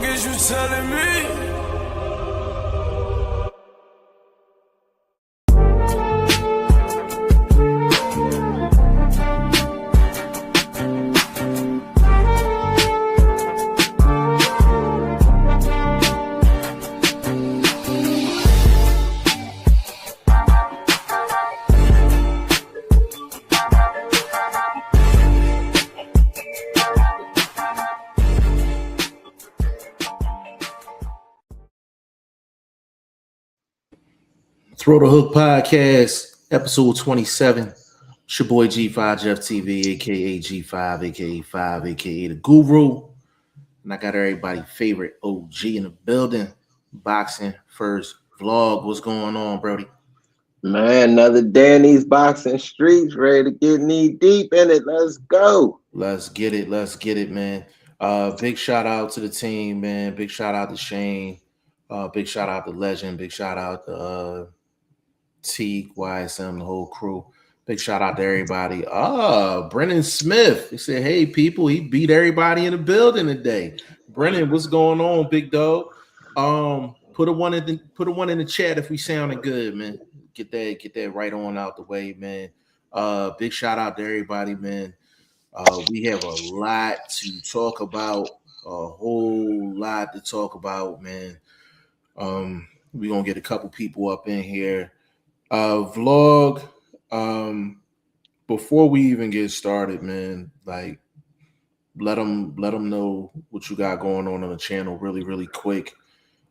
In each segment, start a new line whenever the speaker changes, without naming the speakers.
fuck is you telling me?
Throw the Hook Podcast, episode 27. It's your boy G5 Jeff TV, aka G5, aka 5, aka the Guru. And I got everybody's favorite OG in the building. Boxing first vlog. What's going on, Brody?
Man, another day in these boxing streets, ready to get knee deep in it. Let's go.
Let's get it, man. Big shout out to the team, man. Big shout out to Shane. Big shout out to Legend. Big shout out to T, YSM, the whole crew. Big shout out to everybody. Brennan Smith. He said, hey, people, he beat everybody in the building today. Brennan, what's going on, big dog? Put a one in the chat if we sounding good, man. Get that right on out the way, man. Big shout out to everybody, man. We have a lot to talk about, a whole lot to talk about, man. We're gonna get a couple people up in here. Vlog, before we even get started, man, like let them know what you got going on the channel really quick,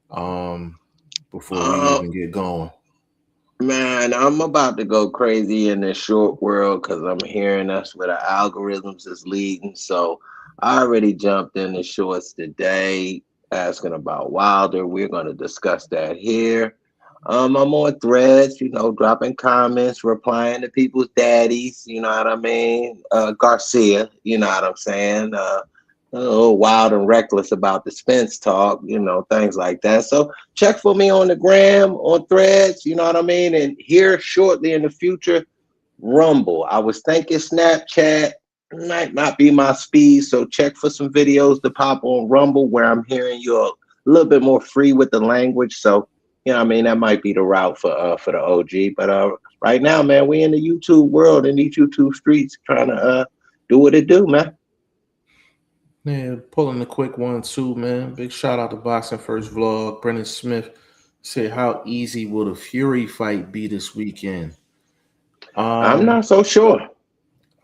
before we even get going.
Man, I'm about to go crazy in this short world because I'm hearing that's where the algorithms is leading. So I already jumped in the shorts today asking about Wilder. We're going to discuss that here. I'm on threads, dropping comments, replying to people's daddies, you know what I mean? Garcia, you know what I'm saying? A little wild and reckless about the Spence talk, things like that. So check for me on the gram, on threads, you know what I mean? And here shortly in the future, Rumble. I was thinking Snapchat might not be my speed, so check for some videos to pop on Rumble where I'm hearing you a little bit more free with the language. So, that might be the route for the OG. But right now, man, we in the YouTube world, in these YouTube streets, trying to do what it do, man.
Man, pulling the quick one too, man. Big shout out to Boxing First Vlog. Brennan Smith said, how easy will the Fury fight be this weekend?
I'm not so sure.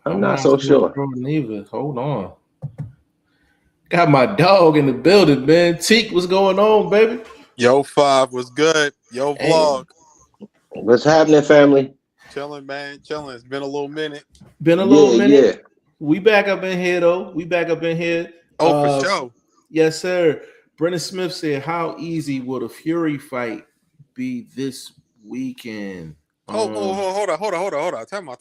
I'm not so sure.
Neither. Hold on. Got my dog in the building, man. Teak, what's going on, baby?
Yo, 5 was good. Yo, vlog.
What's happening, family?
Chilling, man. Chilling. It's been a little minute.
Yeah.
We back up in here, though.
Oh, for sure.
Yes, sir. Brennan Smith said, how easy will the Fury fight be this weekend?
Hold on. Time out.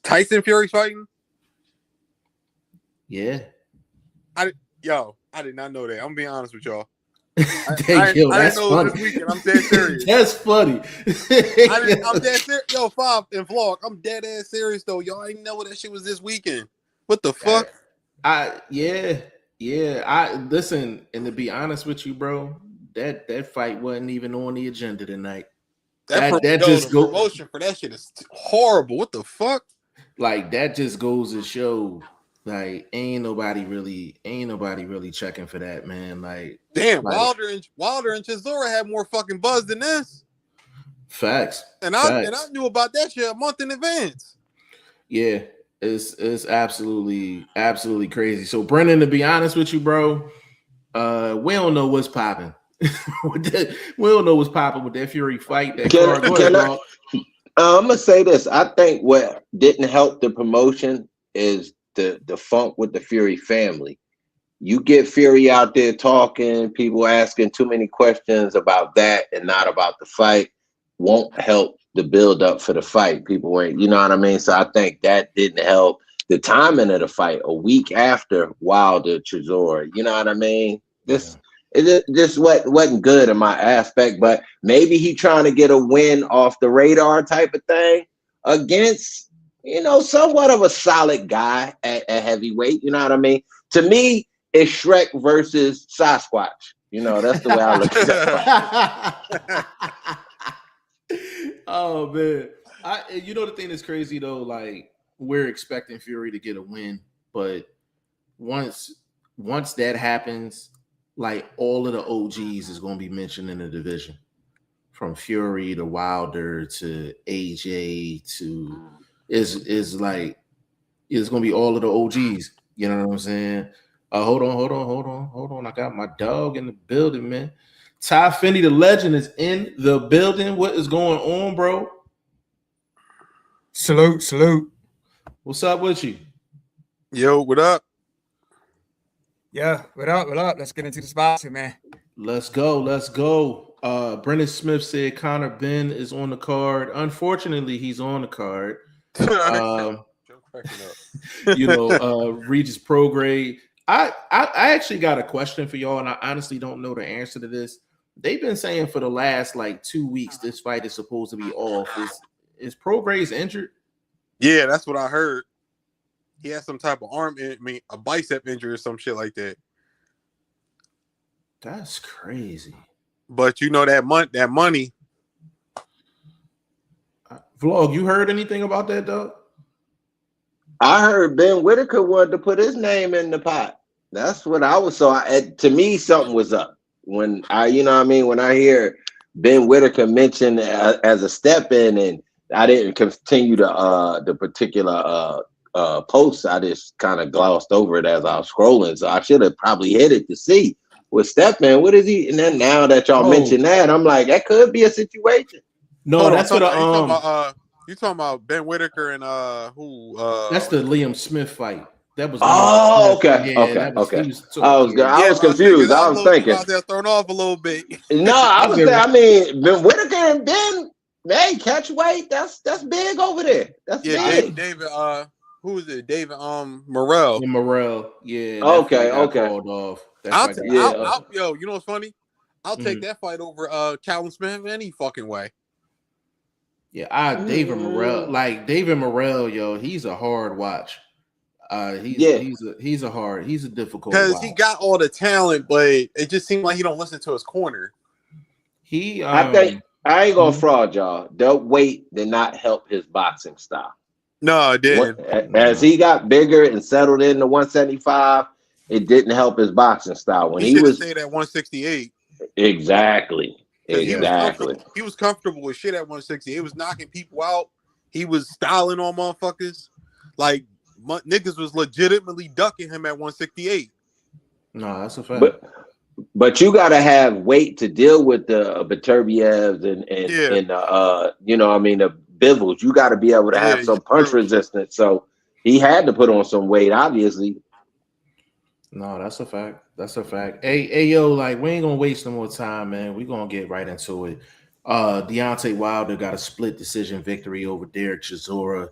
Tyson Fury fighting?
Yeah.
I did not know that. I'm being honest with y'all.
That's
I didn't know
funny.
this weekend. I'm dead serious.
That's funny.
I'm dead serious. Yo, 5 and vlog. I'm dead ass serious though. Y'all ain't know that shit was this weekend. What the fuck?
Yeah. I listen, and to be honest with you, bro, that fight wasn't even on the agenda tonight.
The promotion for that shit is horrible. What the fuck?
Like that just goes to show, like ain't nobody really checking for that, man. Like
damn, Wilder and Chisora had more fucking buzz than this.
Facts.
And I knew about that shit a month in advance.
Yeah, it's absolutely crazy. So Brennan, to be honest with you, bro, we don't know what's popping. We don't know what's popping with that Fury fight.
I'm gonna say this. I think what didn't help the promotion is the funk with the Fury family. You get Fury out there talking, people asking too many questions about that and not about the fight, won't help the build up for the fight. People weren't, you know what I mean? So I think that didn't help the timing of the fight a week after Wilder Chisora. You know what I mean? It just wasn't good in my aspect, but maybe he trying to get a win off the radar type of thing against, somewhat of a solid guy at heavyweight. You know what I mean? To me, it's Shrek versus Sasquatch. You know, that's the way I look at that fight.
Oh man, you know the thing that's crazy though, like we're expecting Fury to get a win, but once that happens, like all of the OGs is going to be mentioned in the division, from Fury to Wilder to AJ to is like it's going to be all of the OGs. You know what I'm saying? Hold on. I got my dog in the building, man. Ty Finney, the legend, is in the building. What is going on, bro?
Salute.
What's up with you?
Yo, what up?
Yeah, what up? Let's get into the boxing, man.
Let's go. Brendan Smith said Conor Ben is on the card. Unfortunately, he's on the card. Regis Prograde. I actually got a question for y'all, and I honestly don't know the answer to this. They've been saying for the last like 2 weeks this fight is supposed to be off. Is Prograde's injured?
Yeah, that's what I heard. He has some type of a bicep injury or some shit like that.
That's crazy.
But you know that money.
Vlog, you heard anything about that though?
I heard Ben Whitaker wanted to put his name in the pot. That's what I was. To me, something was up when when I hear Ben Whitaker mentioned as a step in, and I didn't continue the particular post. I just kind of glossed over it as I was scrolling. So I should have probably hit it to see with Stepman. What is he? And then now that y'all mention that, I'm like, that could be a situation.
No, that's what
you talking about Ben Whitaker and who?
That's the Liam Smith fight. That was.
Okay. I was confused. I was thinking.
Out there thrown off a little bit.
No, I was saying. I mean, Ben Whitaker and Ben. Hey, catch weight. That's big over there. That's big.
David. Who is it? David. Morrell.
Morrell. Yeah.
Okay.
Called off.
Yo, you know what's funny? I'll take that fight over Callum Smith any fucking way.
Yeah, David Morrell. Like David Morrell, yo, he's a hard watch. He's a difficult
because he got all the talent, but it just seemed like he don't listen to his corner.
I think I ain't gonna fraud y'all. The weight did not help his boxing style.
No, it didn't.
As he got bigger and settled into 175, it didn't help his boxing style. When he was
stayed at 168.
Exactly.
He was comfortable with shit at 160. He was knocking people out. He was styling on motherfuckers. Like niggas was legitimately ducking him at 168.
No, that's a fact.
But you got to have weight to deal with the Beterbievs and the Bivels. You got to be able to have some punch resistance. So he had to put on some weight, obviously.
No, that's a fact. Hey, yo, like we ain't gonna waste no more time, man. We're gonna get right into it. Deontay Wilder got a split decision victory over Derek Chisora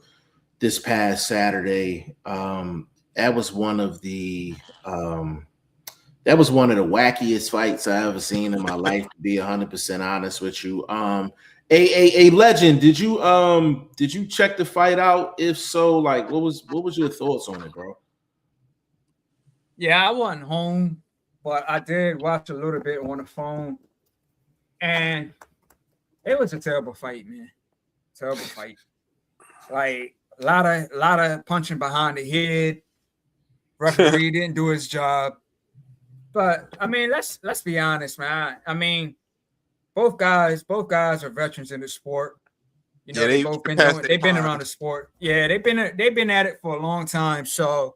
this past Saturday. That was one of the wackiest fights I ever seen in my life, to be 100% honest with you. A legend, did you check the fight out? If so, like what was your thoughts on it, bro?
Yeah, I wasn't home, but I did watch a little bit on the phone, and it was a terrible fight, man. Terrible fight. Like a lot of punching behind the head. Referee didn't do his job. But I mean, let's be honest, man. I mean, both guys are veterans in the sport. You know, they've been around the sport. Yeah, they've been at it for a long time. So,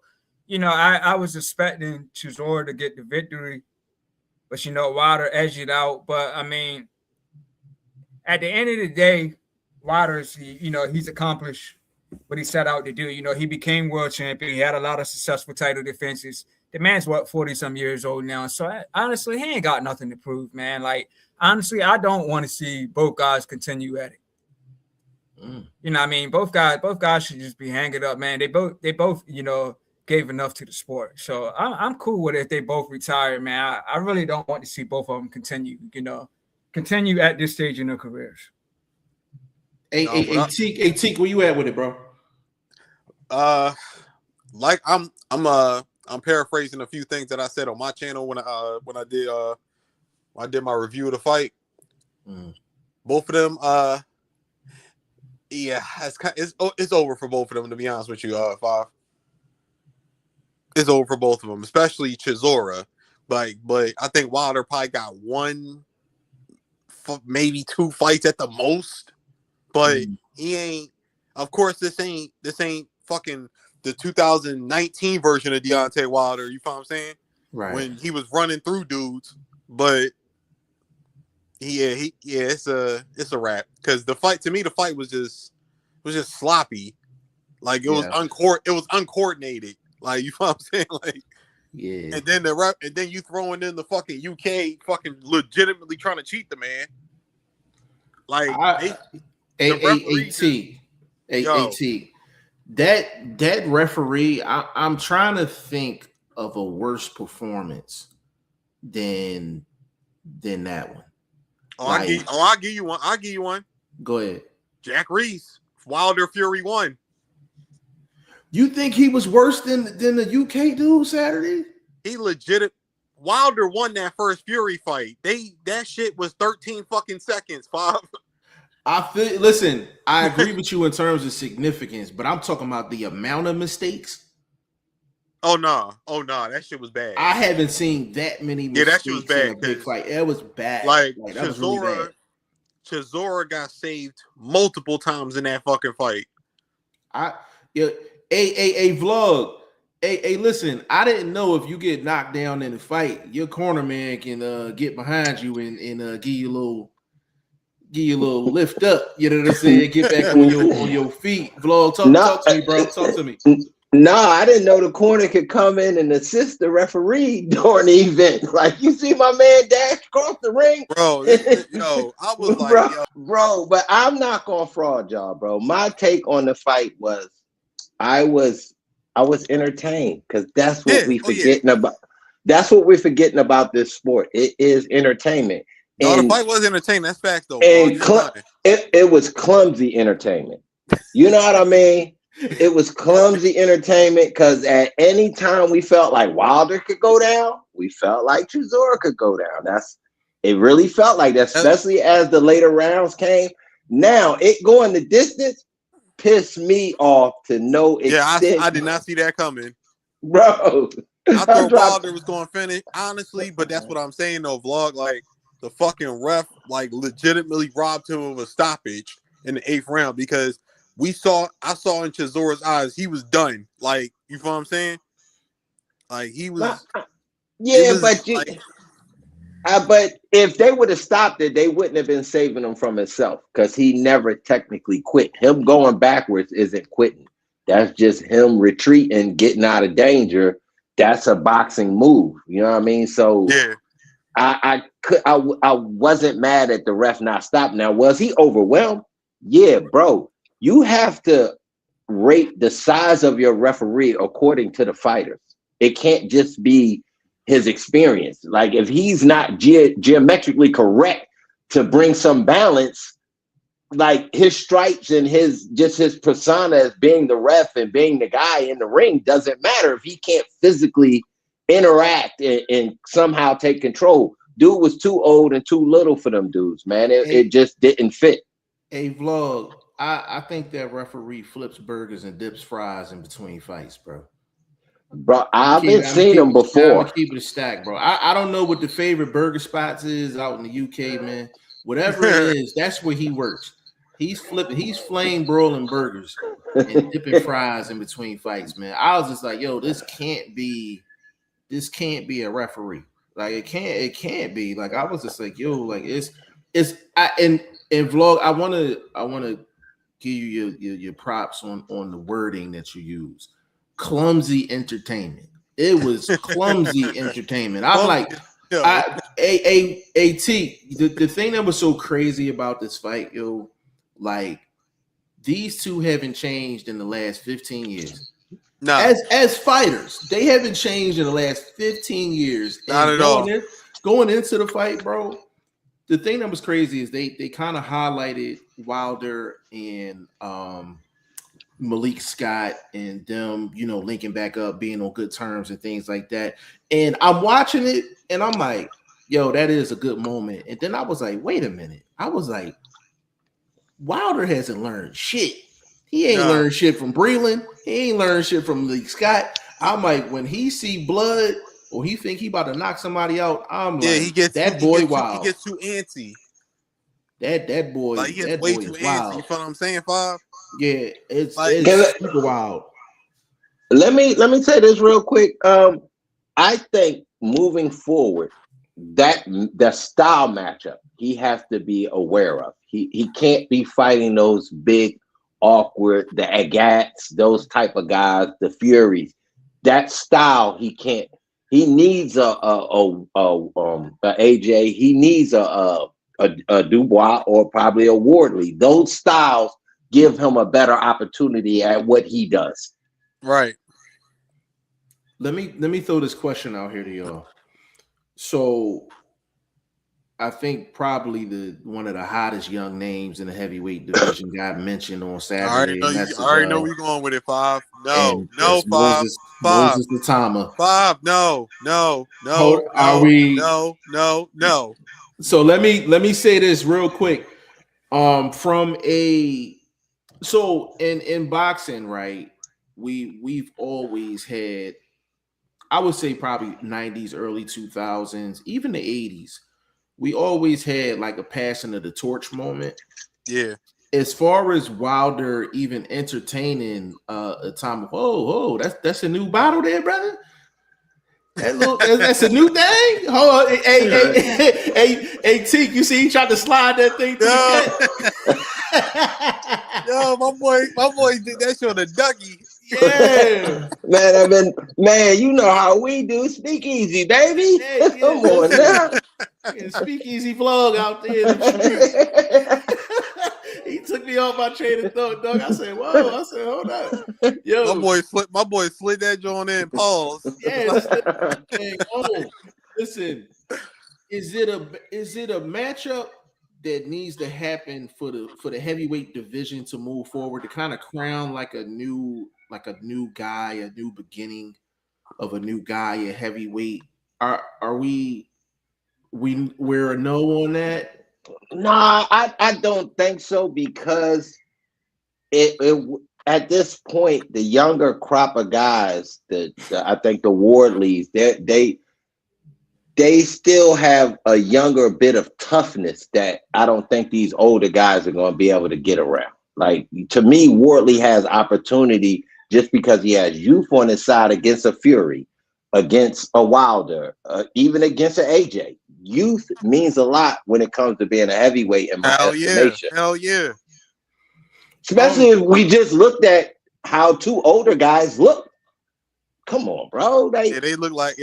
you know, I was expecting Chisora to get the victory, but Wilder edged it out. But I mean, at the end of the day, Wilder's he's accomplished what he set out to do. You know, he became world champion. He had a lot of successful title defenses. The man's 40-some years old now. So honestly, he ain't got nothing to prove, man. Like, honestly, I don't want to see both guys continue at it. You know what I mean? Both guys should just be hanging up, man. They both, gave enough to the sport. So I'm cool with it if they both retire, man. I really don't want to see both of them continue at this stage in their careers.
Hey, Teak, where you at with it, bro?
Like I'm I'm paraphrasing a few things that I said on my channel when I did my review of the fight. Both of them, yeah, it's over for both of them, to be honest with you. Five, it's over for both of them, especially Chisora. But I think Wilder probably got one, maybe two fights at the most. But he ain't. Of course, this ain't fucking the 2019 version of Deontay Wilder. You know what I'm saying?
Right.
When he was running through dudes, but it's a wrap, because the fight, to me, the fight was just sloppy. Like it was uncoordinated. Like, you know what I'm saying? Like,
yeah.
And then you throwing in the fucking UK fucking legitimately trying to cheat the man. Like
that referee, I'm trying to think of a worse performance than that one.
I'll give you one.
Go ahead.
Jack Reese, Wilder Fury 1.
You think he was worse than the UK dude Saturday?
He legit. Wilder won that first Fury fight. That shit was 13 fucking seconds, Bob.
Listen, I agree with you in terms of significance, but I'm talking about the amount of mistakes.
Oh no, that shit was bad.
I haven't seen that many mistakes
that shit was bad,
in a big fight. It was bad.
Like
that was really bad.
Chisora got saved multiple times in that fucking fight.
Vlog. Hey, listen, I didn't know if you get knocked down in a fight, your corner man can get behind you and give you a little lift up. You know what I'm saying? Get back on your feet. Vlog, talk to me, bro. Talk to me.
No, I didn't know the corner could come in and assist the referee during the event. Like, you see my man dash across the ring,
bro. I was like,
bro, but I'm not gonna fraud y'all, bro. My take on the fight was, I was entertained, because that's what we forgetting about. That's what we're forgetting about this sport. It is entertainment.
No, the fight was entertaining. That's facts, though.
And it was clumsy entertainment. You know what I mean? It was clumsy entertainment, because at any time we felt like Wilder could go down, we felt like Chisora could go down. It really felt like that, especially as the later rounds came. Now, it going the distance pissed me off to no extent.
Yeah, I did not see that coming.
Bro.
I thought Wilder was going to finish, honestly, but that's what I'm saying, though, Vlog. Like, the fucking ref, like, legitimately robbed him of a stoppage in the 8th round, because I saw in Chisora's eyes, he was done. Like, you know what I'm saying? Like, he was.
But if they would have stopped it, they wouldn't have been saving him from himself, because he never technically quit. Him going backwards isn't quitting. That's just him retreating, getting out of danger. That's a boxing move. You know what I mean? So
yeah.
I wasn't mad at the ref not stopping. Now, was he overwhelmed? Yeah, bro. You have to rate the size of your referee according to the fighters. It can't just be his experience. Like, if he's not geometrically correct to bring some balance, like his stripes and his persona as being the ref and being the guy in the ring doesn't matter if he can't physically interact and somehow take control. Dude was too old and too little for them dudes, man. It just didn't fit.
Hey, Vlog, I think that referee flips burgers and dips fries in between fights, bro.
Bro, I've seen them before.
Keep it a stack, bro. I don't know what the favorite burger spots is out in the UK, man. Whatever it is, that's where he works. He's flame broiling burgers and dipping fries in between fights, man. I was just like, yo, this can't be a referee. Like, it can't be. Like, I was just like, yo, like and Vlog, I wanna give you your props on the wording that you use. Clumsy entertainment. It was clumsy entertainment. I'm like, the thing that was so crazy about this fight, yo, like, these two haven't changed in the last 15 years. No, as fighters, they haven't changed in the last 15 years.
Not at all.
Going into the fight, bro. The thing that was crazy is they kind of highlighted Wilder and Malik Scott and them, linking back up, being on good terms and things like that. And I'm watching it and I'm like, yo, that is a good moment. And then I was like, wait a minute. I was like, Wilder hasn't learned shit. He ain't learned shit from Breland. He ain't learned shit from Malik Scott. I'm like, when he see blood or he think he about to knock somebody out, I'm like,
he gets
wild.
He gets too antsy.
That boy,
like he gets
that
way
boy
too
is
antsy.
wild.
You feel what I'm saying, Five?
Yeah, it's super wild.
Let me say this real quick. I think moving forward, that the style matchup he has to be aware of. He can't be fighting those big, awkward, the Agats, those type of guys, the Furies. That style he can't. He needs a AJ. He needs a Dubois or probably a Wardley. Those styles give him a better opportunity at what he does.
Right.
Let me throw this question out here to y'all. So I think probably one of the hottest young names in the heavyweight division got mentioned on Saturday.
I already know where you're going with it, Five. No, Five.
Moses Latama.
Five. No. No.
So let me say this real quick. So in boxing, right? We've always had, I would say probably 90s, early 2000s, even the 80s. We always had like a passing of the torch moment.
Yeah.
As far as Wilder even entertaining a time, whoa, that's a new bottle there, brother. That's a new thing. Hold on, hey, Teak, you see he tried to slide that thing through the cat.
Yo, my boy did that shit on a ducky.
Yeah,
man, you know how we do. Speak easy, baby.
Yeah,
Come on now.
Speakeasy vlog out there in the street. He took me off my train of thought, dog. I said, whoa. I said, hold up. Yo.
My boy slid that joint in. Pause.
Yeah, listen, is it a matchup that needs to happen for the heavyweight division to move forward, to kind of crown like a new guy, a new beginning of a new guy at heavyweight? Are we're a no on that?
Nah, I don't think so, because it at this point, the younger crop of guys, I think the Wardleys, they still have a younger bit of toughness that I don't think these older guys are going to be able to get around. Like, to me, Wardley has opportunity just because he has youth on his side against a Fury, against a Wilder, even against an AJ. Youth means a lot when it comes to being a heavyweight in my estimation.
Hell yeah.
Especially if we just looked at how two older guys look. Come on, bro.
They look like,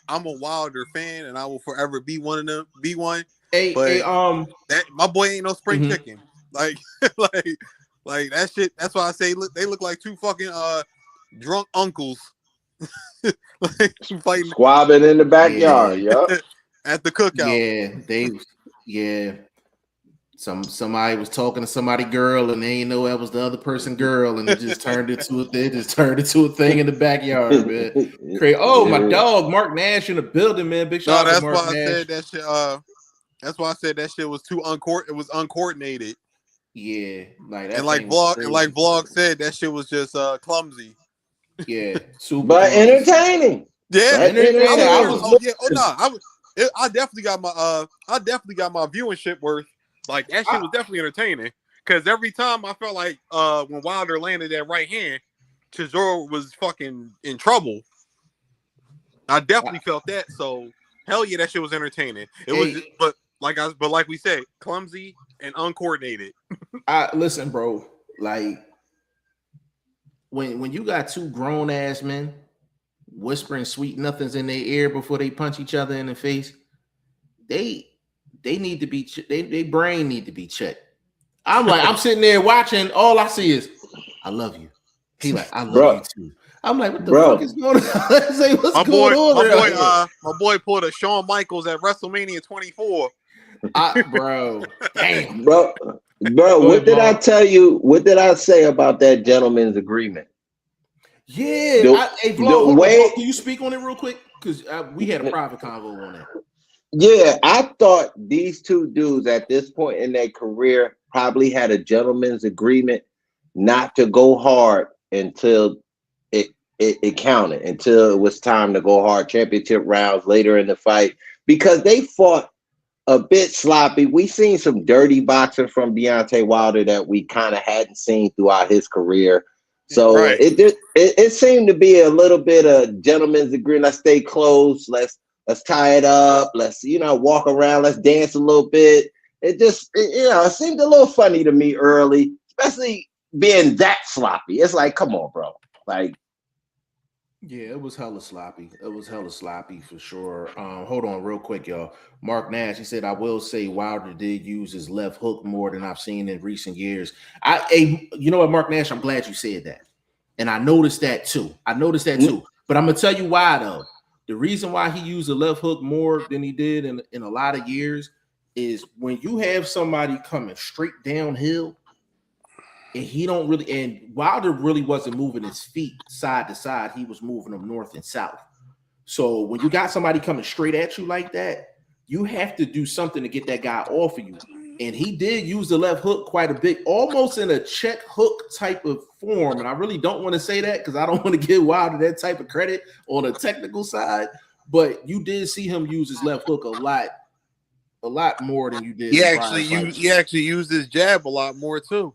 I'm a Wilder fan and I will forever be one of them. Be one. That my boy ain't no spring chicken. Like that shit. That's why I say they look like two fucking drunk uncles. Fighting,
squabbing in the backyard. Yup.
At the cookout.
Somebody was talking to somebody girl and they didn't know that was the other person girl, and it just turned into a thing in the backyard, man. Crazy. Oh, my dog Mark Nash in the building, man. Big shout out to Mark Nash.
Said that shit. That's why I said that shit was it was uncoordinated.
Yeah,
Vlog said that shit was just clumsy.
Yeah, super,
but entertaining.
Yeah, I definitely got my viewership worth. Like, that shit was definitely entertaining. Because every time I felt like when Wilder landed that right hand, Chisora was fucking in trouble. I definitely felt that. So hell yeah, that shit was entertaining. It was, but like we said, clumsy and uncoordinated.
Listen, bro. Like, when you got two grown ass men whispering sweet nothings in their ear before they punch each other in the face, they need to be, they brain need to be checked. I'm sitting there watching, all I see is, I love you. He like, I love you too. I'm like, what the fuck is going on? Say, what's going on?
My boy pulled a Shawn Michaels at WrestleMania 24.
Bro, damn.
Bro, Bro, what did I tell you? What did I say about that gentleman's agreement?
Yeah, hey, Vlog, can you speak on it real quick? Because we had a private convo on that.
Yeah, I thought these two dudes at this point in their career probably had a gentleman's agreement not to go hard until it counted, until it was time to go hard, championship rounds later in the fight, because they fought a bit sloppy. We seen some dirty boxing from Deontay Wilder that we kind of hadn't seen throughout his career. So
Right.
it seemed to be a little bit of gentleman's agreement. Let's stay close. Let's tie it up. Let's walk around. Let's dance a little bit. It seemed a little funny to me early, especially being that sloppy. It's like, come on, bro. Like,
yeah, it was hella sloppy. It was hella sloppy for sure. Hold on real quick, y'all. Mark Nash, he said, I will say Wilder did use his left hook more than I've seen in recent years. You know what, Mark Nash, I'm glad you said that. And I noticed that too. But I'm going to tell you why, though. The reason why he used the left hook more than he did in a lot of years is when you have somebody coming straight downhill, and Wilder really wasn't moving his feet side to side. He was moving them north and south. So when you got somebody coming straight at you like that, you have to do something to get that guy off of you. And he did use the left hook quite a bit, almost in a check hook type of form. And I really don't want to say that because I don't want to give Wilder that type of credit on the technical side. But you did see him use his left hook a lot more than you did.
He actually used his jab a lot more too.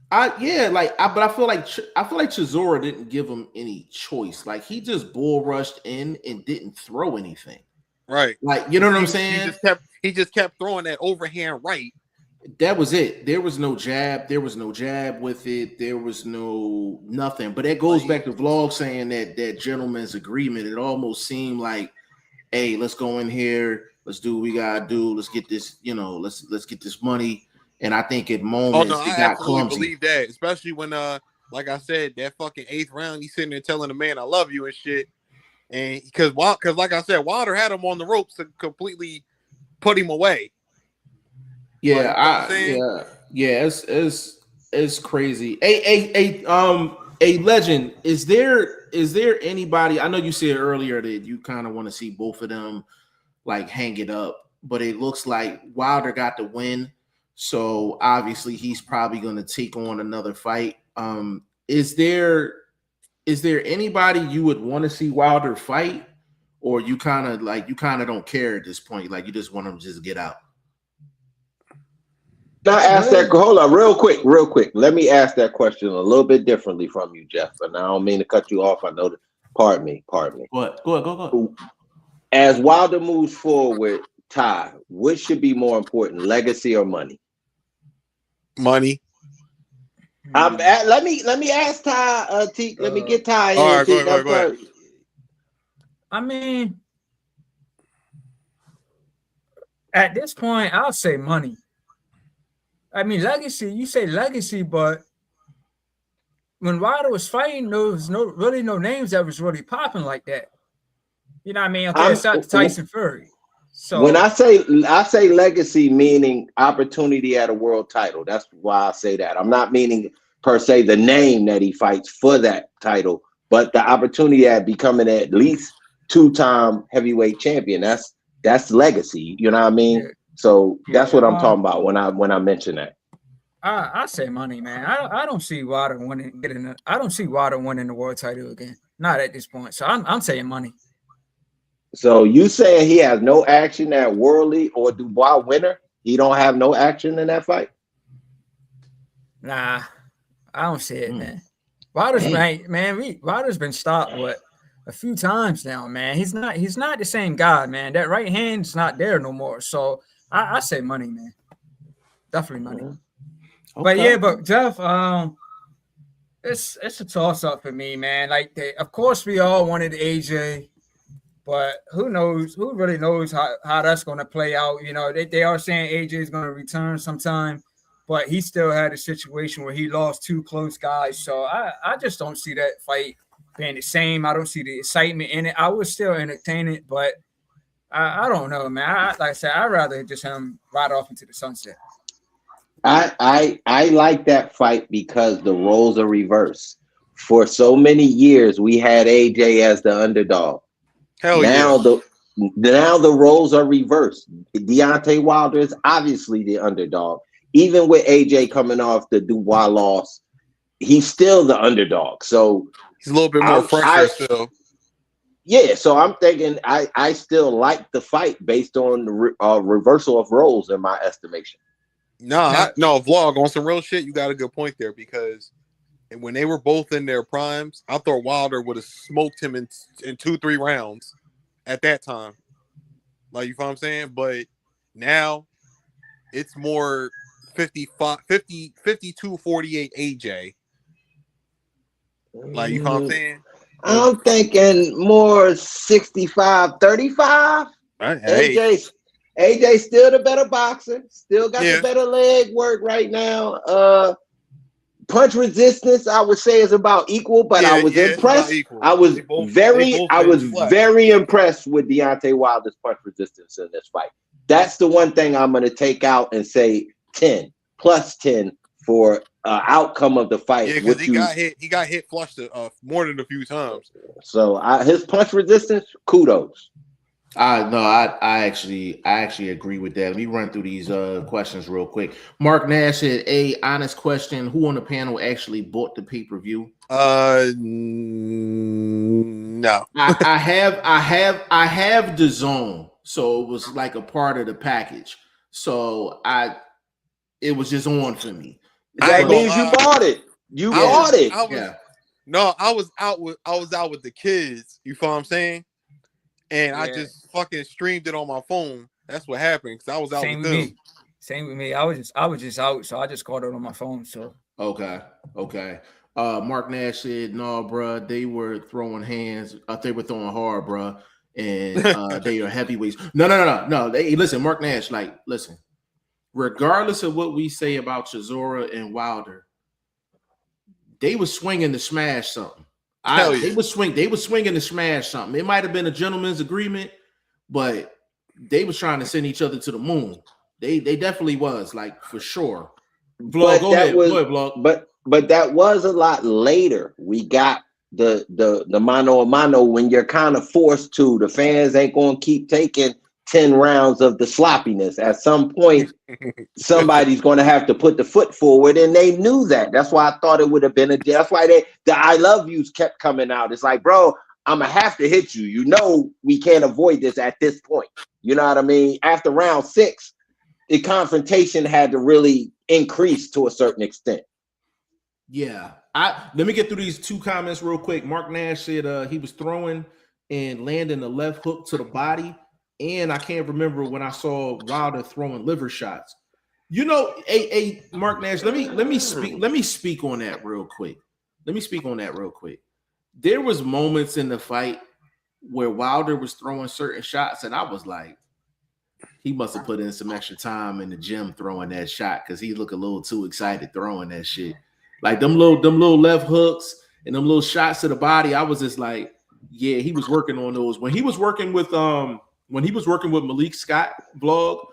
But I feel like Chisora didn't give him any choice. Like he just bull rushed in and didn't throw anything.
Right.
Like, you know what I'm saying?
He just kept throwing that overhand right.
That was it. There was no jab. There was no jab with it. There was no nothing. But that goes back to Vlog saying that gentleman's agreement. It almost seemed like, hey, let's go in here. Let's do what we gotta do. Let's get this, let's get this money. And I think at moments it got clumsy. I
believe that, especially when, like I said, that fucking 8th round, he's sitting there telling the man, "I love you" and shit. And because like I said, Wilder had him on the ropes to completely put him away.
Yeah, it's crazy. A legend. Is there anybody? I know you said earlier that you kind of want to see both of them like hang it up, but it looks like Wilder got the win. So obviously he's probably going to take on another fight. Is there anybody you would want to see Wilder fight, or you kind of don't care at this point? Like you just want him to just get out?
Now ask that. Hold on, real quick. Let me ask that question a little bit differently from you, Jeff. And I don't mean to cut you off. I know that. Pardon me.
What? Go ahead.
As Wilder moves forward, Ty, what should be more important, legacy or money?
Money.
Let me ask Ty. Let me get Ty here.
All right, go ahead.
I mean, at this point, I'll say money. I mean, legacy. You say legacy, but when Wilder was fighting, there was no names that was really popping like that. You know what I mean? Okay, it's out to Tyson Fury. So
when I say legacy, meaning opportunity at a world title. That's why I say that. I'm not meaning per se the name that he fights for that title, but the opportunity at becoming at least 2-time heavyweight champion. That's legacy. You know what I mean? Yeah. So that's what I'm talking about when I mention that.
I say money, man. I don't see Wilder winning the world title again. Not at this point. So I'm saying money.
So you saying he has no action at Worley or Dubois winner? He don't have no action in that fight?
Nah, I don't see it, man. Wilder's been stopped a few times now, man. He's not the same guy, man. That right hand's not there no more. So I say money, man. Definitely money. Okay. But Jeff, it's a toss up for me, man. Like of course we all wanted AJ. But who really knows how that's going to play out? You know, they are saying AJ is going to return sometime, but he still had a situation where he lost 2 close guys. So I just don't see that fight being the same. I don't see the excitement in it. I would still entertain it, but I don't know, man. Like I said, I'd rather just him ride off into the sunset.
I like that fight because the roles are reversed. For so many years, we had AJ as the underdog.
Hell
Now
yeah.
the roles are reversed. Deontay Wilder is obviously the underdog. Even with AJ coming off the Dubois loss, he's still the underdog. So
He's a little bit more fresher still.
Yeah, so I'm thinking I still like the fight based on the reversal of roles in my estimation.
No, vlog on some real shit. You got a good point there because when they were both in their primes, I thought Wilder would have smoked him in 2-3 rounds at that time. Like, you know what I'm saying? But now it's more 52-48 AJ. Like, you know what I'm saying?
I'm thinking more 65-35.
Hey.
AJ's still the better boxer, still got the better leg work right now. Punch resistance, I would say, is about equal, but I was impressed. I was very impressed with Deontay Wilder's punch resistance in this fight. That's the one thing I'm going to take out and say 10 plus 10 for outcome of the fight.
Yeah, because he got hit flush more than a few times.
So his punch resistance, kudos.
I actually agree with that. Let me run through these questions real quick. Mark Nash said, honest question, who on the panel actually bought the pay-per-view?
No.
I have the zone, so it was like a part of the package. So it was just on for me.
That means you bought it. You bought it.
No, I was out with the kids. You feel what I'm saying? And I just fucking streamed it on my phone. That's what happened because I was out with them.
Same with me. I was just out, so I just caught it on my phone. So
okay. Mark Nash said, "No, bro, they were throwing hands. They were throwing hard, bro, and they are heavyweights." No. Listen, Mark Nash. Like, listen. Regardless of what we say about Chisora and Wilder, they were swinging to smash something. They were swinging to smash something. It might have been a gentleman's agreement, but they was trying to send each other to the moon. They definitely was, like, for sure. Vlog, go ahead, Vlog.
But that was a lot later. We got the mano a mano when you're kind of forced to. The fans ain't gonna keep taking 10 rounds of the sloppiness. At some point, somebody's going to have to put the foot forward, and they knew that. That's why I thought it would have been that's why the I love yous kept coming out. It's like, bro, I'm going to have to hit you. You know, we can't avoid this at this point. You know what I mean? After round 6, the confrontation had to really increase to a certain extent.
Yeah. Let me get through these 2 comments real quick. Mark Nash said he was throwing and landing a left hook to the body. And I can't remember when I saw Wilder throwing liver shots. You know, Mark Nash, let me speak on that real quick. There was moments in the fight where Wilder was throwing certain shots, and I was like, he must have put in some extra time in the gym throwing that shot because he looked a little too excited throwing that shit. Like them little left hooks and them little shots to the body. I was just like, yeah, he was working on those. When he was working with Malik Scott, Vlog,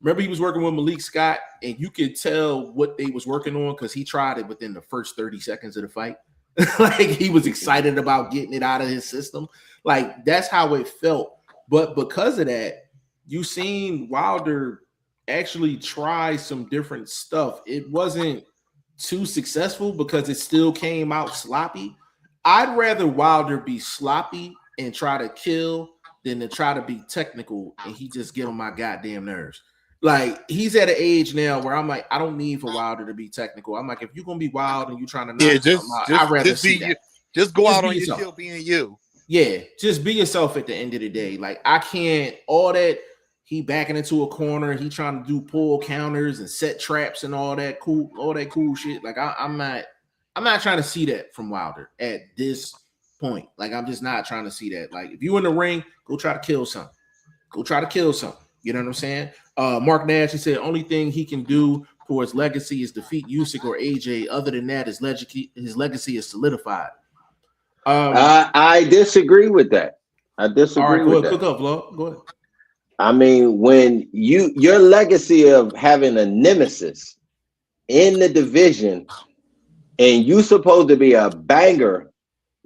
remember he was working with Malik Scott, and you could tell what they was working on because he tried it within the first 30 seconds of the fight. Like, he was excited about getting it out of his system. Like, that's how it felt. But because of that, you seen Wilder actually try some different stuff. It wasn't too successful because it still came out sloppy. I'd rather Wilder be sloppy and try to kill than to try to be technical and he just get on my goddamn nerves. Like, he's at an age now where I'm like, I don't need for Wilder to be technical. I'm like, if you're gonna be wild and you're trying to knock something out, I'd rather see that.
Just go out on your shield being you.
Yeah, just be yourself at the end of the day. Like, I can't all that he backing into a corner, he trying to do pull counters and set traps and all that cool shit. Like, I'm not trying to see that from Wilder at this point. Like, I'm just not trying to see that. Like, if you in the ring, go try to kill something. You know what I'm saying? Mark Nash, he said only thing he can do for his legacy is defeat Usyk or AJ. Other than that, his legacy is solidified.
I disagree with that. Cook
up, Vlog. Go ahead.
I mean, when your legacy of having a nemesis in the division and you supposed to be a banger,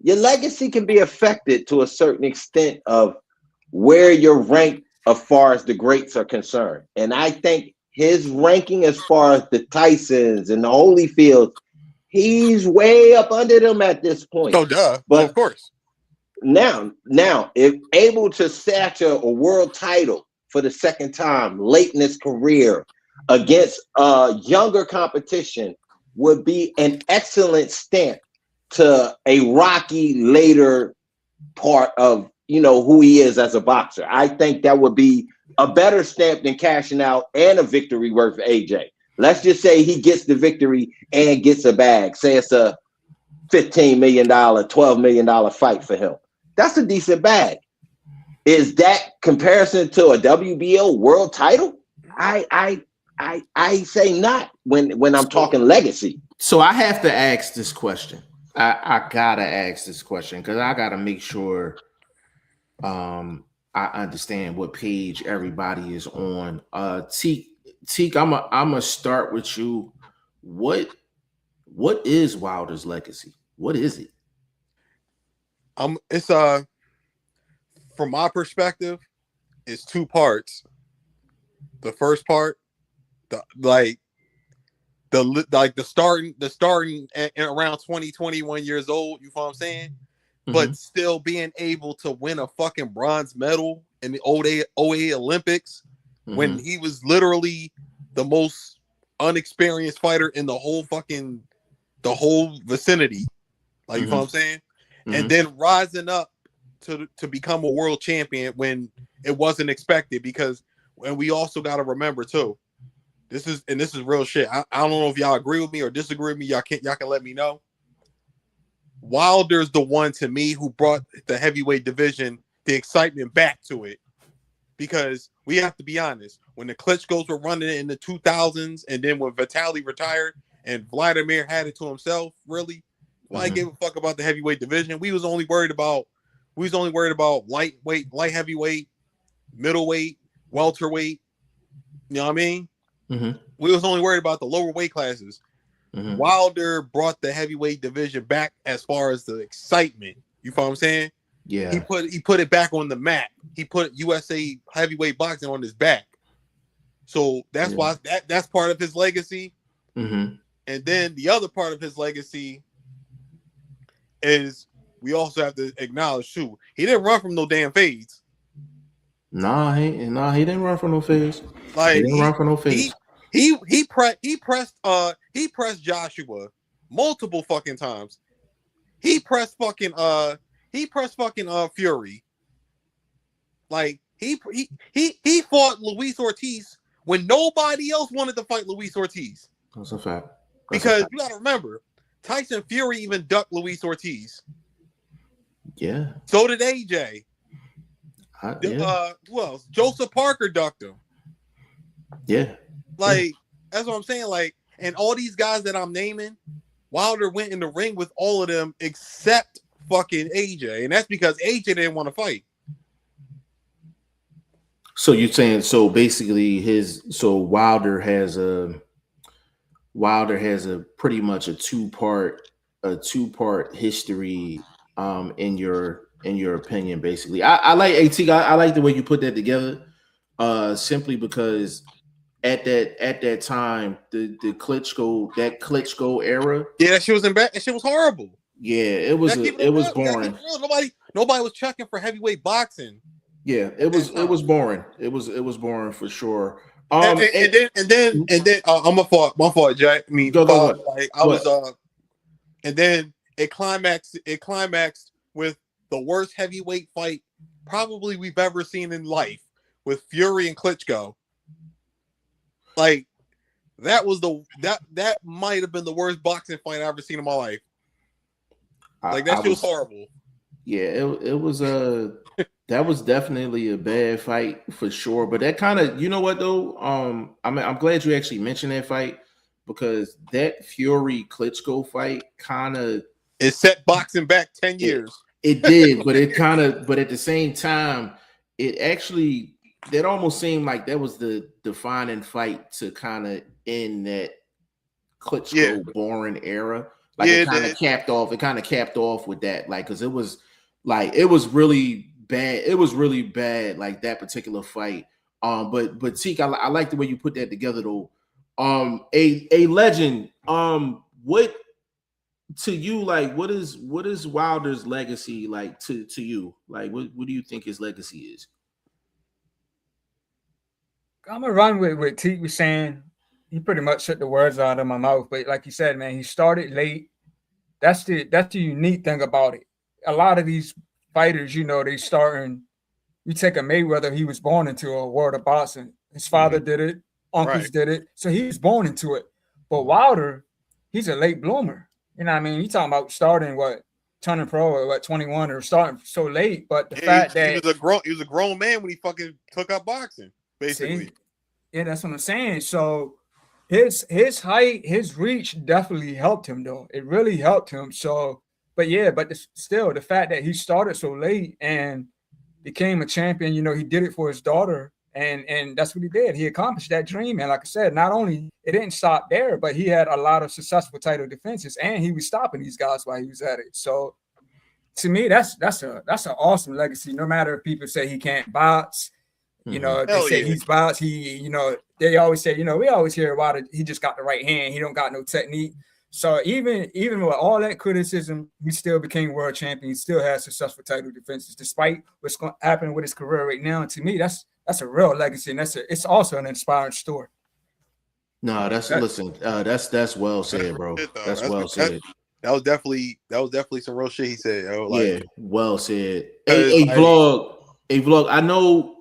your legacy can be affected to a certain extent of where you're ranked as far as the greats are concerned. And I think his ranking as far as the Tysons and the Holyfields, he's way up under them at this point.
Oh, duh.
But
of course.
Now, if able to snatch a world title for the second time late in his career against younger competition would be an excellent stamp to a rocky later part of who he is as a boxer. I think that would be a better stamp than cashing out and a victory worth for AJ. Let's just say he gets the victory and gets a bag. Say it's a $15 million, $12 million fight for him. That's a decent bag. Is that comparison to a WBO world title? I say not when I'm talking legacy.
So I have to ask this question. I gotta ask this question because I gotta make sure I understand what page everybody is on. Teak, I'm gonna start with you. What is Wilder's legacy? What is it?
It's from my perspective, it's two parts. The first part, the starting at around 20, 21 years old, you know what I'm saying? Mm-hmm. But still being able to win a fucking bronze medal in the 08 Olympics when he was literally the most unexperienced fighter in the whole vicinity. Like, you know what I'm saying? And then rising up to become a world champion when it wasn't expected, because and we also got to remember too, this is real shit. I don't know if y'all agree with me or disagree with me. Y'all can let me know. Wilder's the one to me who brought the heavyweight division, the excitement back to it, because we have to be honest. When the Klitschko's were running in the 2000s, and then when Vitaly retired and Vladimir had it to himself, really. Well, I gave a fuck about the heavyweight division. We was only worried about lightweight, light heavyweight, middleweight, welterweight. You know what I mean? We was only worried about the lower weight classes. Wilder brought the heavyweight division back as far as the excitement. You know what I'm saying? Yeah. He put it back on the map. He put USA heavyweight boxing on his back. So that's why that's part of his legacy. And then the other part of his legacy is we also have to acknowledge too, he didn't run from no damn fades.
He didn't run from no fades.
Like, he didn't run from no fades. He pressed Joshua multiple fucking times. He pressed fucking Fury. Like, he fought Luis Ortiz when nobody else wanted to fight Luis Ortiz.
That's a fact.
Because you gotta remember, Tyson Fury even ducked Luis Ortiz. Yeah. So did AJ. Who else? Joseph Parker ducked him. Yeah. Like, that's what I'm saying. Like, and all these guys that I'm naming, Wilder went in the ring with all of them except fucking AJ. And that's because AJ didn't want to fight.
So you're saying, so basically Wilder has a pretty much a two-part history in your opinion, basically. I like AT. I like the way you put that together. Simply because at that time, the Klitschko era.
Yeah, that shit was that shit was horrible.
Yeah, it was boring.
Nobody was checking for heavyweight boxing.
Yeah, it was boring. It was boring for sure.
And then my fault, Jack. I mean, and then it climaxed with the worst heavyweight fight probably we've ever seen in life, with Fury and Klitschko. Like, that might have been the worst boxing fight I've ever seen in my life. Like, that shit was horrible.
Yeah, it was that was definitely a bad fight for sure. But that kind of, you know what though? I'm glad you actually mentioned that fight, because that Fury Klitschko fight
it set boxing back 10 years.
It did, but at the same time, that almost seemed like that was the defining fight to kind of end that Klitschko boring era. Like it kind of capped off. It kind of capped off with that, like, because it was really bad. It was really bad, like that particular fight. But Teak, I like the way you put that together though. A legend. What to you, like, what is Wilder's legacy like to you? Like, what do you think his legacy is?
I'm gonna run with what Teak was saying. He pretty much took the words out of my mouth. But like you said, man, he started late. That's the unique thing about it. A lot of these fighters, they starting. You take a Mayweather, he was born into a world of boxing. His father did it, uncles did it, so he was born into it. But Wilder, he's a late bloomer. You know what I mean? You talking about starting turning pro at 21 or starting so late. But the fact that
he was a grown man when he fucking took up boxing, basically.
See? Yeah, that's what I'm saying. So his height, his reach definitely helped him though. It really helped him. So, but still the fact that he started so late and became a champion, he did it for his daughter, and that's what he did. He accomplished that dream, and like I said, not only it didn't stop there, but he had a lot of successful title defenses, and he was stopping these guys while he was at it. So, to me, that's an awesome legacy. No matter if people say he can't box, they say he's boxed. They always say, we always hear about it. He just got the right hand. He don't got no technique. So even with all that criticism, he still became world champion. He still has successful title defenses, despite what's going to happen with his career right now. And to me, that's a real legacy, and it's also an inspiring story.
No, that's well said, bro. That's well said.
That was definitely some real shit he said.
Yeah, well said. A vlog. I know.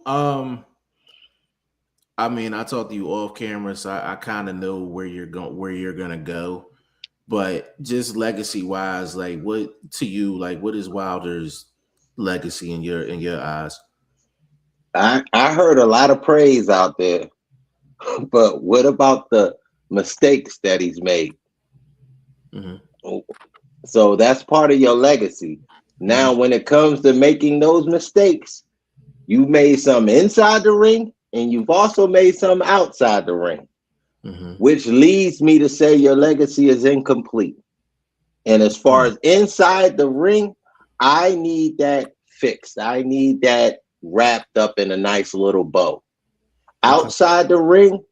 I mean, I talked to you off camera, so I kind of know where you're gonna go. But just legacy wise, like, what to you, like, what is Wilder's legacy in your eyes?
I heard a lot of praise out there, but what about the mistakes that he's made? Mm-hmm. So that's part of your legacy. Now, when it comes to making those mistakes, you made some inside the ring, and you've also made some outside the ring. Which leads me to say your legacy is incomplete. And as far as inside the ring, I need that fixed. I need that wrapped up in a nice little bow. Outside the ring,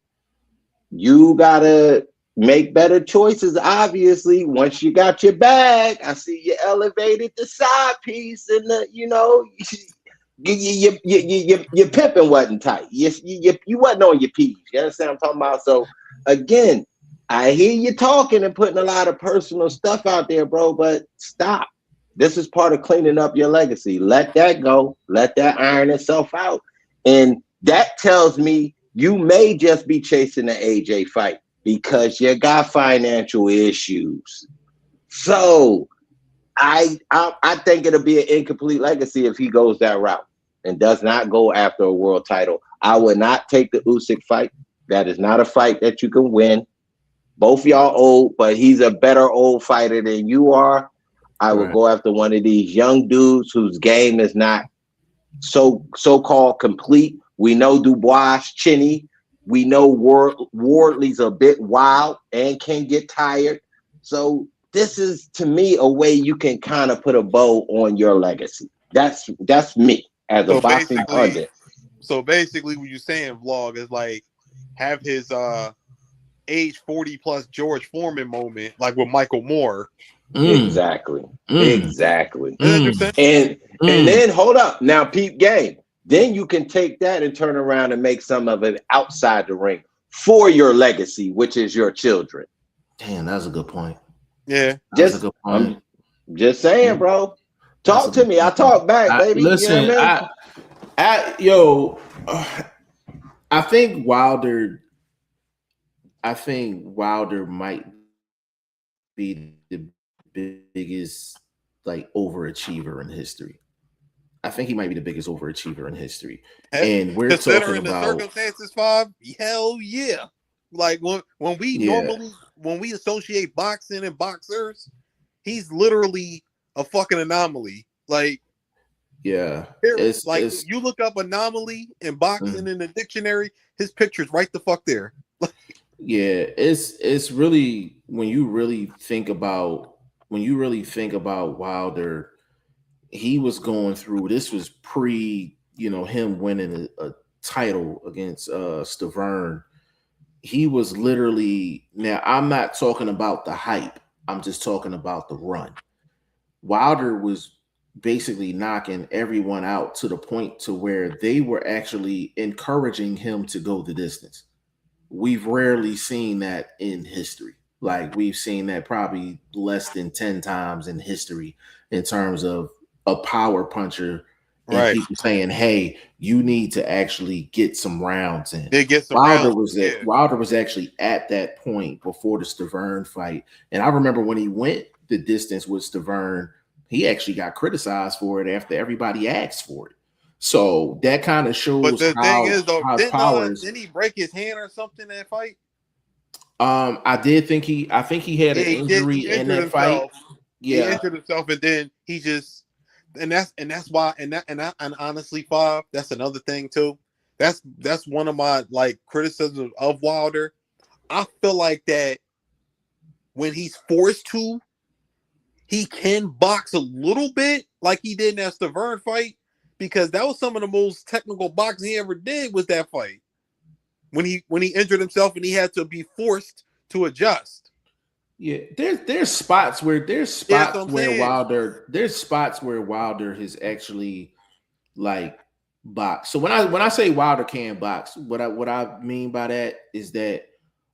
you gotta make better choices. Obviously, once you got your bag, I see you elevated the side piece, and your pimping wasn't tight. You wasn't on your P's. You understand what I'm talking about? So again, I hear you talking and putting a lot of personal stuff out there, bro, but stop. This is part of cleaning up your legacy. Let that go. Let that iron itself out. And that tells me you may just be chasing the AJ fight because you got financial issues. So I think it'll be an incomplete legacy if he goes that route and does not go after a world title. I would not take the Usyk fight. That is not a fight that you can win. Both y'all old, but he's a better old fighter than you are. I would go after one of these young dudes whose game is not so-called complete. We know Dubois, chinny. We know Wardley's a bit wild and can get tired. So this is, to me, a way you can kind of put a bow on your legacy. That's me as a boxing pundit.
So basically, what you're saying, vlog, is like have his age 40 plus George Foreman moment, like with Michael Moore.
Exactly. And then hold up. Now, peep game. Then you can take that and turn around and make some of it outside the ring for your legacy, which is your children.
Damn, that's a good point.
Yeah.
I'm just saying, bro. Talk to me. I talk back, baby.
Listen, I think Wilder might be the biggest overachiever in history. I think he might be the biggest overachiever in history. And we're talking about
the circumstances, Bob. Hell yeah. Like when we associate boxing and boxers, he's literally a fucking anomaly. Like,
yeah,
you look up anomaly in boxing in the dictionary, his picture's right the fuck there.
Yeah, it's really when you really think about Wilder, he was going through, this was pre, him winning a title against Stavern. He was literally, now I'm not talking about the hype, I'm just talking about the run. Wilder was basically knocking everyone out to the point to where they were actually encouraging him to go the distance. We've rarely seen that in history. Like, we've seen that probably less than 10 times in history in terms of a power puncher and
Right.
people saying, hey, you need to actually get some rounds in.
They get some
Wilder
rounds.
Wilder was actually at that point before the Stavern fight. And I remember when he went the distance with Stavern, he actually got criticized for it after everybody asked for it. So that kind of shows.
But the thing is, though,
didn't
he break his hand or something in that fight?
I think he had an injury in that fight. Yeah,
he injured himself, and then he just, and that's why, and honestly, Five, that's another thing too. That's one of my like criticisms of Wilder. I feel like that when he's forced to, he can box a little bit like he did in that Stavern fight, because that was some of the most technical boxing he ever did, was that fight. When he injured himself and he had to be forced to adjust.
Yeah, there's spots where Wilder has actually like boxed. So when I say Wilder can box, what I mean by that is that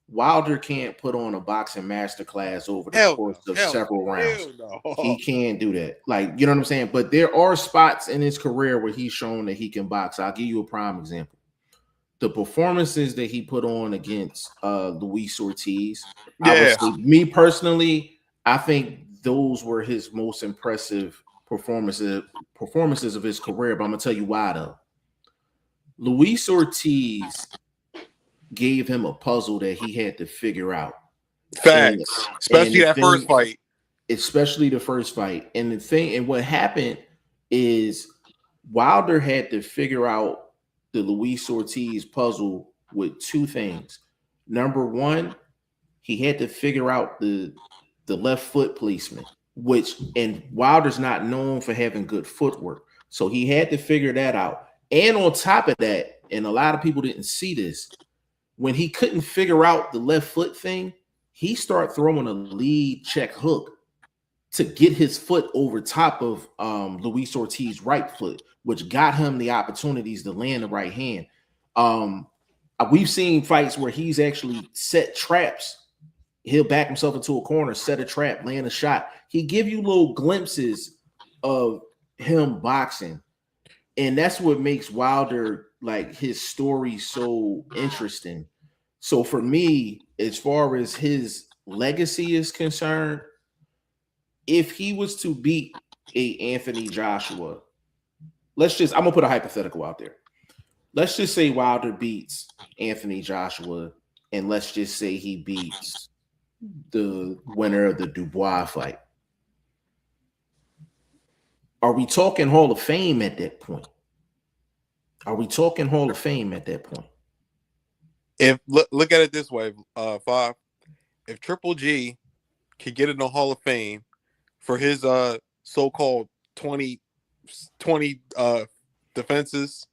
Wilder can't put on a boxing masterclass over the course of several rounds. He can't do that. Like, you know what I'm saying? But there are spots in his career where he's shown that he can box. I'll give you a prime example. The performances that he put on against Luis Ortiz.
Yeah.
Me personally, I think those were his most impressive performances of his career. But I'm gonna tell you why though. Luis Ortiz gave him a puzzle that he had to figure out.
Facts. Especially that first fight.
Especially the first fight. And what happened is Wilder had to figure out the Luis Ortiz puzzle with two things. Number one, he had to figure out the left foot placement, and Wilder's not known for having good footwork. So he had to figure that out. And on top of that, and a lot of people didn't see this, when he couldn't figure out the left foot thing, he started throwing a lead check hook to get his foot over top of Luis Ortiz's right foot, which got him the opportunities to land the right hand. We've seen fights where he's actually set traps. He'll back himself into a corner, set a trap, land a shot. He give you little glimpses of him boxing. And that's what makes Wilder, like, his story so interesting. So for me, as far as his legacy is concerned, if he was to beat a Anthony Joshua, I'm gonna put a hypothetical out there. Let's just say Wilder beats Anthony Joshua, and let's just say he beats the winner of the Dubois fight. Are we talking Hall of Fame at that point?
If look at it this way, Five. If Triple G could get in the Hall of Fame for his so-called 20 defenses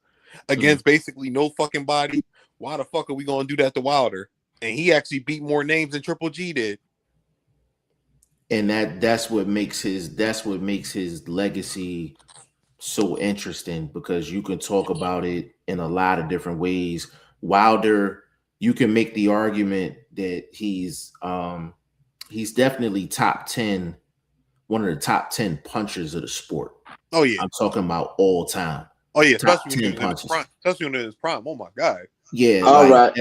against basically no fucking body, why the fuck are we gonna do that to Wilder? And he actually beat more names than Triple G did.
And that's what makes his legacy so interesting, because you can talk about it in a lot of different ways. Wilder, you can make the argument that he's definitely top 10, one of the top 10 punchers of the sport.
Oh yeah,
I'm talking about all time.
Oh yeah,
especially when
in his prime. Oh my god.
Yeah.
All right.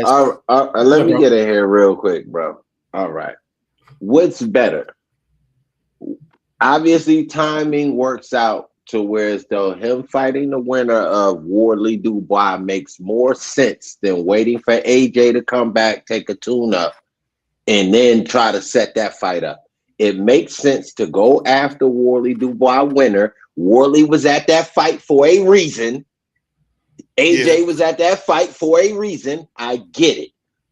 Let me get in here real quick, bro. All right. What's better? Obviously, timing works out to where as though him fighting the winner of Wardley Dubois makes more sense than waiting for AJ to come back, take a tune-up, and then try to set that fight up. It makes sense to go after Wardley Dubois winner. Wardley was at that fight for a reason. AJ was at that fight for a reason. I get it.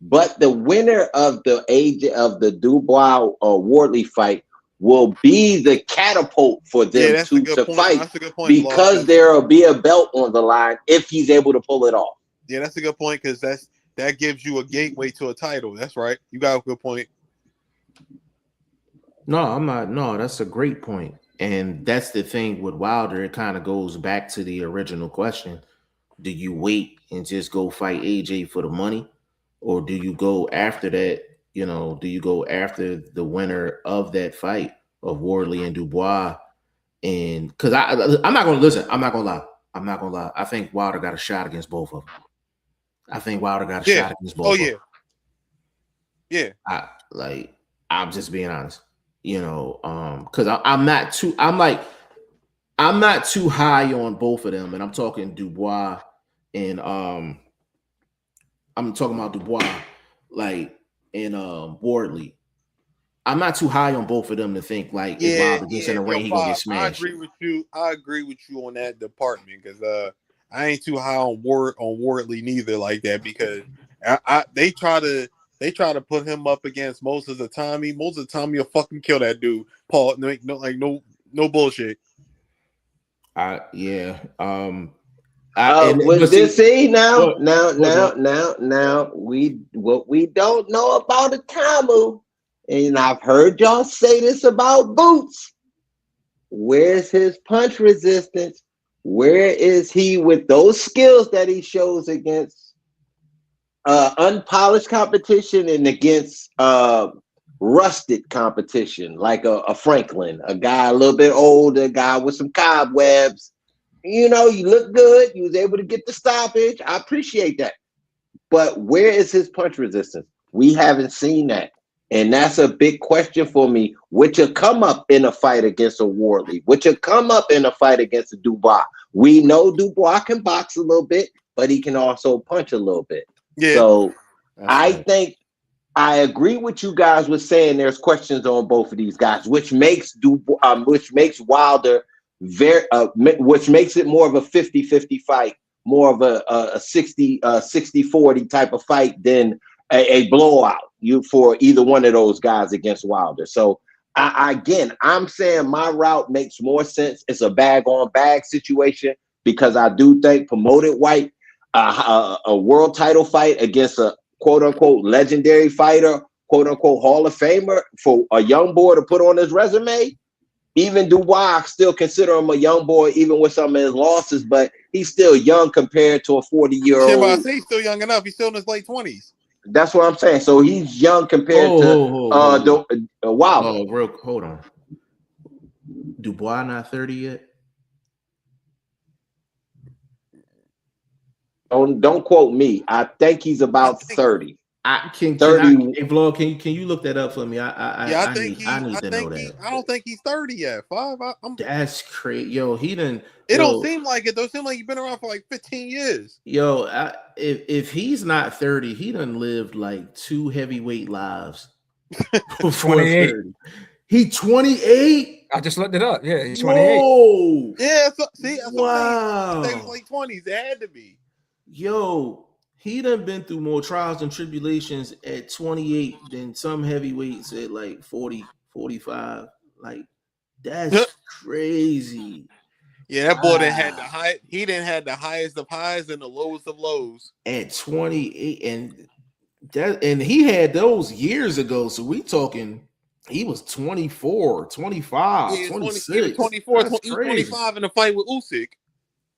but the winner of the Dubois or Wardley fight will be the catapult for
Yeah,
them
that's a
to
good point.
fight
That's a good point, Flo.
because there will be a belt on the line if he's able to pull it off.
Yeah, that's a good point because that gives you a gateway to a title. That's right. You got a good point.
No, I'm not. No, that's a great point. And that's the thing with Wilder. It kind of goes back to the original question. Do you wait and just go fight AJ for the money? Or do you go after that? You know, do you go after the winner of that fight of Wardley and Dubois? And because I'm not going to listen. I'm not going to lie. I'm not going to lie. I think Wilder got a shot against both of them. I think Wilder got a shot against both of them.
Yeah.
I'm just being honest. You know, because I'm not too high on both of them, and I'm talking Dubois and I'm talking about Dubois and Wardley. I'm not too high on both of them to think like if Wilder gets in the ring, he gonna get smashed.
I agree with you on that department because I ain't too high on Wardley neither like that because they try to put him up against Moses Atami. Moses Atami will fucking kill that dude. Paul, no bullshit.
Now what we don't know about Atamu, and I've heard y'all say this about Boots. Where's his punch resistance? Where is he with those skills that he shows against unpolished competition and against rusted competition, like a Franklin, a guy a little bit older, a guy with some cobwebs? You know, you look good. You was able to get the stoppage. I appreciate that. But where is his punch resistance? We haven't seen that. And that's a big question for me, which will come up in a fight against a Wardley, which will come up in a fight against a Dubois. We know Dubois can box a little bit, but he can also punch a little bit. Yeah. So I think I agree with you guys with saying there's questions on both of these guys, which makes Wilder which makes it more of a 50-50 fight, more of a 60-40 type of fight than a blowout for either one of those guys against Wilder. So I'm saying my route makes more sense. It's a bag on bag situation because I do think promoted White, a world title fight against a quote unquote legendary fighter, quote unquote Hall of Famer, for a young boy to put on his resume. Even Dubois, I still consider him a young boy, even with some of his losses, but he's still young compared to a 40-year-old.
I say he's still young enough. He's still in his late 20s.
That's what I'm saying. So he's young compared to Wilder.
Oh, hold on. Dubois not 30 yet?
Don't quote me. I think he's about 30.
Can you look that up for me? I need to know that.
I don't think he's 30 yet.
That's crazy. Yo, he didn't.
It don't seem like it. Don't seem like he's been around for like 15 years.
Yo, if he's not 30, he done lived like 2 heavyweight lives.
28.
He 28.
I just looked it up. Yeah, he's 28.
Whoa.
Yeah. See, that's
wow.
I think it's late 20s. It had to be.
Yo. He done been through more trials and tribulations at 28 than some heavyweights at like 40, 45. Like, that's crazy.
Yeah, that boy didn't have the highest of highs and the lowest of lows.
At 28, and he had those years ago. So we talking, he was 24, 25, 26.
24, 25 in the fight with Usyk.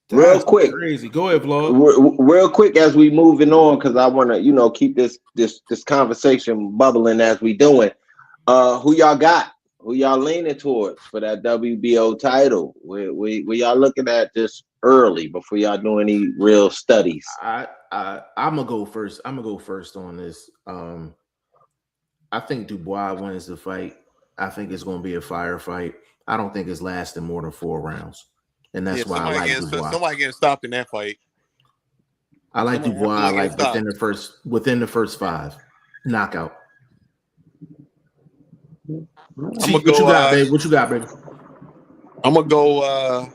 Real quick,
crazy. Go ahead, vlog.
Real quick, as we moving on, because I want to, keep this conversation bubbling as we doing. Who y'all got? Who y'all leaning towards for that WBO title? Where y'all looking at this early before y'all do any real studies?
I'm gonna go first. I'm gonna go first on this. I think Dubois wins the fight. I think it's gonna be a firefight. I don't think it's lasting more than 4 rounds. And that's why I like Dubois.
Somebody getting stopped in that fight.
I like Dubois within the first 5. Knockout. What you got, baby?
I'm gonna go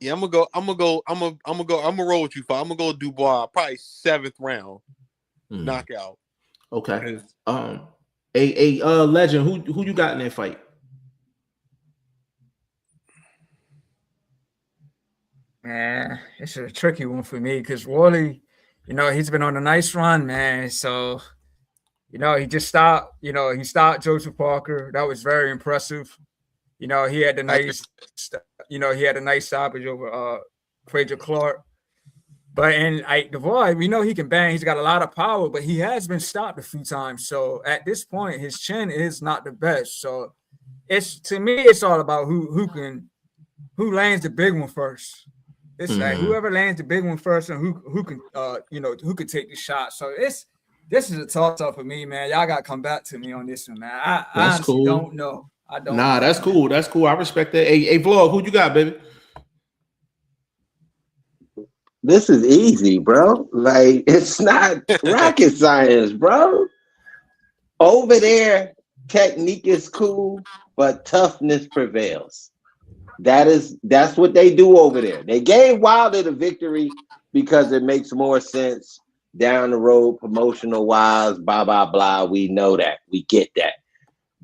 Yeah, I'm gonna roll with you, Five. I'm gonna go Dubois, probably 7th round knockout.
Okay. Legend, who you got in that fight?
Man, it's a tricky one for me because Wally, he's been on a nice run, man. So, he just stopped. He stopped Joseph Parker. That was very impressive. He had he had a nice stoppage over Frazier Clark. But and the boy, we know he can bang. He's got a lot of power, but he has been stopped a few times. So at this point, his chin is not the best. So to me, it's all about who lands the big one first. It's like whoever lands the big one first and who can who can take the shot. So this is a toss up for me, man. Y'all gotta come back to me on this one, man. I honestly don't know. I don't know,
that's
man.
cool. That's cool. I respect that. Hey, Vlog, who you got, baby?
This is easy, bro. Like, it's not rocket science, bro. Over there, technique is cool, but toughness prevails. That's what they do over there. They gave Wilder the victory because it makes more sense down the road, promotional wise, blah, blah, blah. We know that. We get that.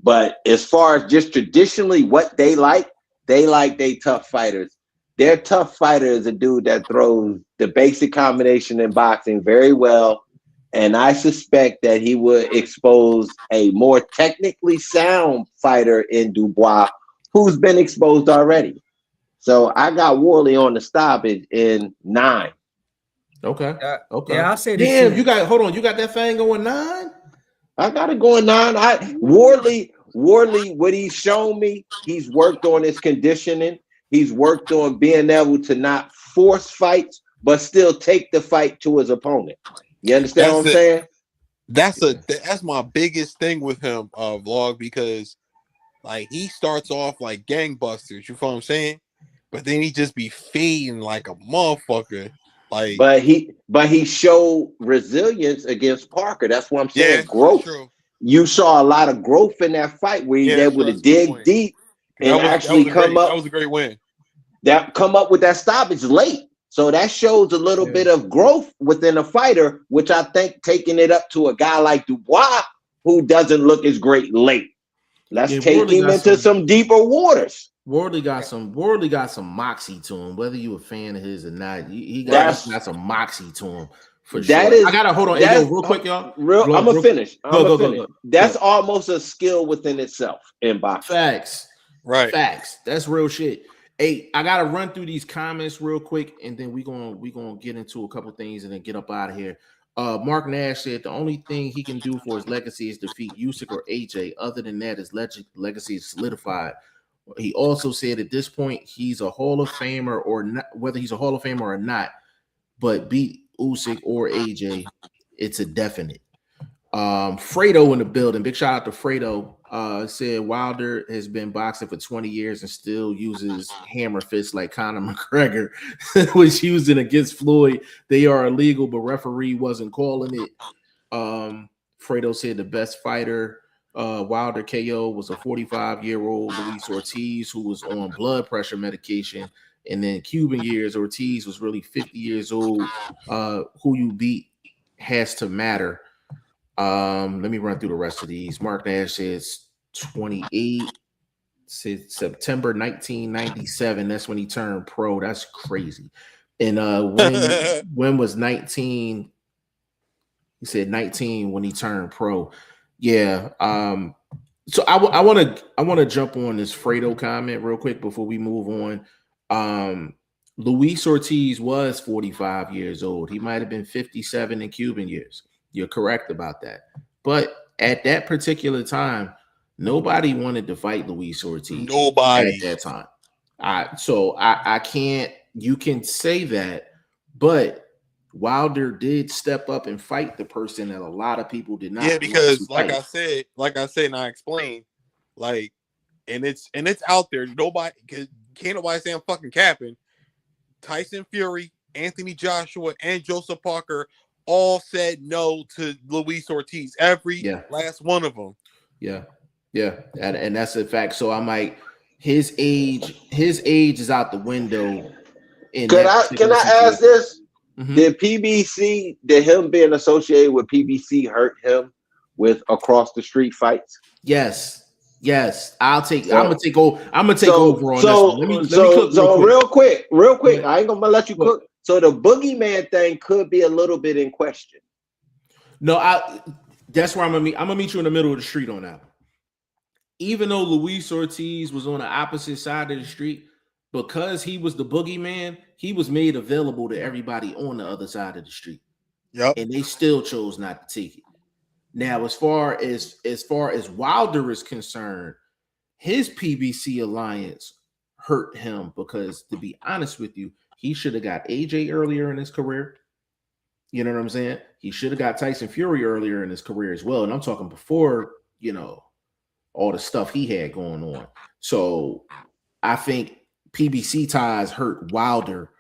But as far as just traditionally what they like they tough fighters. Their tough fighter is a dude that throws the basic combination in boxing very well. And I suspect that he would expose a more technically sound fighter in Dubois, who's been exposed already. So I got Worley on the stoppage in 9.
Okay. Okay.
Yeah, I'll say this.
Damn, you got that thing going 9?
I got it going 9. Worley, what he's shown me, he's worked on his conditioning. He's worked on being able to not force fights, but still take the fight to his opponent. You understand what I'm saying?
That's my biggest thing with him, Vlog, because like he starts off like gangbusters, you feel what I'm saying? But then he just be fading like a motherfucker. Like,
but he showed resilience against Parker. That's what I'm saying. Growth.
True.
You saw a lot of growth in that fight where he's able to dig deep and actually come up.
That was a great win.
That come up with that stoppage late. So that shows a little bit of growth within a fighter, which I think taking it up to a guy like Dubois, who doesn't look as great late. Let's take him into some deeper waters.
Worley got some moxie to him, whether you a fan of his or not. He got some moxie to him for sure. I gotta hold on. Hey, real quick, y'all.
I'm gonna finish.
Go.
That's almost a skill within itself in boxing.
Facts.
Right.
Facts. That's real shit. Hey, I gotta run through these comments real quick, and then we gonna get into a couple things and then get up out of here. Mark Nash said the only thing he can do for his legacy is defeat Usyk or AJ. Other than that, his legacy is solidified. He also said at this point he's a Hall of Famer or not, whether he's a Hall of Famer or not, but beat Usyk or AJ, it's a definite. Fredo in the building. Big shout out to Fredo. Said Wilder has been boxing for 20 years and still uses hammer fists like Conor McGregor was using against Floyd. They are illegal, but referee wasn't calling it. Fredo said the best fighter Wilder KO was a 45-year-old Luis Ortiz who was on blood pressure medication. And then Cuban years, Ortiz was really 50 years old. Who you beat has to matter. Let me run through the rest of these. Mark Nash says 28, said September 1997. That's when he turned pro. That's crazy. And when was 19? He said 19 when he turned pro. Yeah. So I want to jump on this Fredo comment real quick before we move on. Luis Ortiz was 45 years old. He might have been 57 in Cuban years. You're correct about that. But at that particular time, nobody wanted to fight Luis Ortiz.
Nobody
at that time. I can't. You can say that, but Wilder did step up and fight the person that a lot of people did not.
Yeah, because like I said, and I explained, like, and it's out there. Can't nobody say I'm fucking capping. Tyson Fury, Anthony Joshua, and Joseph Parker all said no to Luis Ortiz. Every last one of them. Yeah,
and that's a fact. So I'm like, his age is out the window in
Can
that
I
particular
ask
situation.
this?
Mhm.
Did him being associated with PBC hurt him with across the street fights?
Yes. I'm
So
gonna take over. I'm gonna take over on this one. Let me cook real
so
quick.
real
Go
quick.
ahead.
I ain't gonna let you
Go ahead.
cook. So the boogeyman thing could be a little bit in question.
No, that's where I'm gonna meet you in the middle of the street on that. Even though Luis Ortiz was on the opposite side of the street, because he was the boogeyman, he was made available to everybody on the other side of the street.
Yep.
And they still chose not to take it. Now, as far as Wilder is concerned, his PBC alliance hurt him because, to be honest with you, he should have got AJ earlier in his career. You know what I'm saying? He should have got Tyson Fury earlier in his career as well. And I'm talking before, all the stuff he had going on. So I think PBC ties hurt Wilder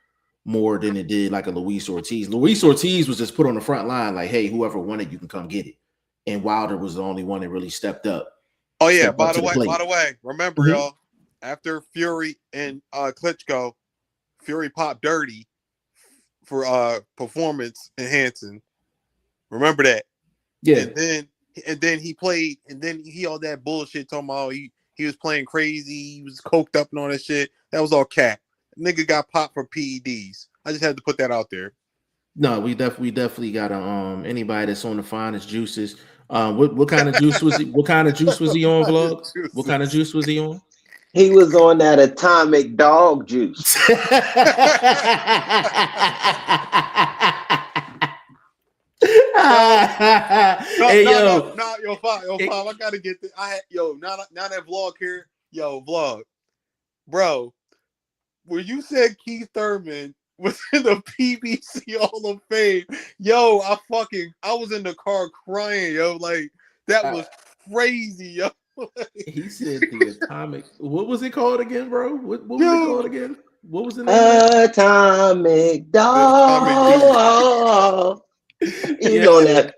more than it did like a Luis Ortiz. Luis Ortiz was just put on the front line like, hey, whoever won it, you can come get it. And Wilder was the only one that really stepped up.
Oh yeah,
By the
way, remember y'all, after Fury and Klitschko, Fury popped dirty for performance enhancing. Remember that?
Yeah.
And then he played, and then he all that bullshit talking about he was playing crazy, he was coked up and all that shit. That was all cap. Nigga got popped for PEDs. I just had to put that out there.
No, we definitely got anybody that's on the finest juices. What kind of juice was he? What kind of juice was he on, vlog? What kind of juice was he on?
He was on that atomic dog juice.
Yo, Five, I gotta get this. Now that vlog here, vlog, bro. When you said Keith Thurman was in the PBC Hall of Fame, I was in the car crying, like that was crazy, yo.
He said the atomic. What was it called again, bro? What was it called again? What was the name?
Atomic dog. You know that.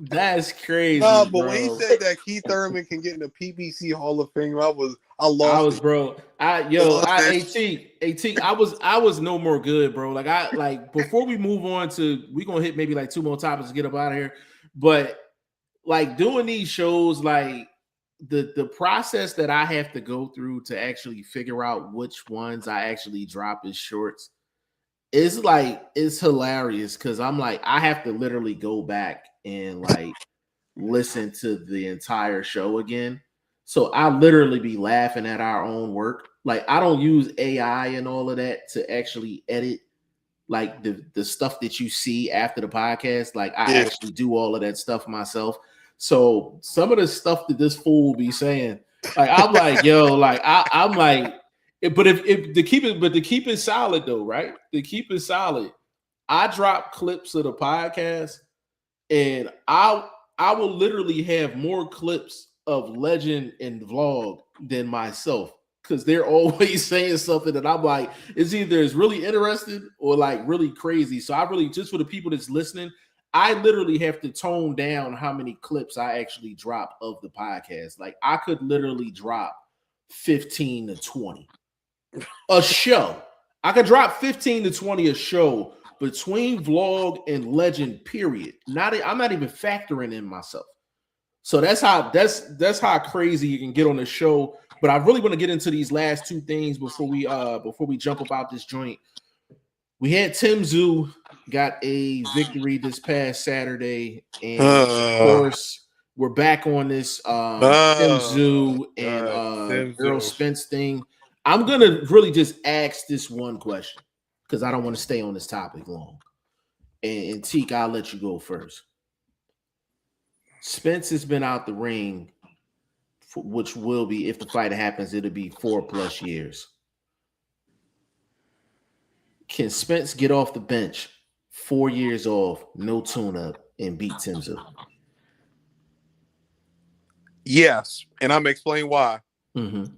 That's crazy.
Nah, but when he said that Keith Thurman can get in the PBC Hall of Fame, I was no more good, bro. Before we move on to, we gonna hit maybe like two more topics to get up out of here. But like doing these shows, like the process that I have to go through to actually figure out which ones I actually drop as shorts it's hilarious because I'm like, I have to literally go back and like listen to the entire show again. So I literally be laughing at our own work. Like I don't use AI and all of that to actually edit like the stuff that you see after the podcast. Like I actually do all of that stuff myself. So some of the stuff that this fool be saying, like I'm like, yo, like I'm like, but if to keep it solid though, right? To keep it solid, I drop clips of the podcast, and I will literally have more clips of Legend and Vlog than myself because they're always saying something that I'm like, it's really interesting or like really crazy. So I really, just for the people that's listening, I literally have to tone down how many clips I actually drop of the podcast. Like I could literally drop 15 to 20 a show. I could drop 15 to 20 a show between Vlog and Legend, period. I'm not even factoring in myself. So that's how crazy you can get on the show. But I really want to get into these last two things before we jump about this joint. We had Tim Tszyu got a victory this past Saturday, and of course we're back on this Tim Tszyu and Errol Spence thing. I'm gonna really just ask this one question because I don't want to stay on this topic long. And Teak, I'll let you go first. Spence has been out the ring, which will be, if the fight happens, it'll be 4+ years. Can Spence get off the bench 4 years off, no tune-up, and beat Tim Tszyu? Yes, and I'm explaining why.
Mm-hmm.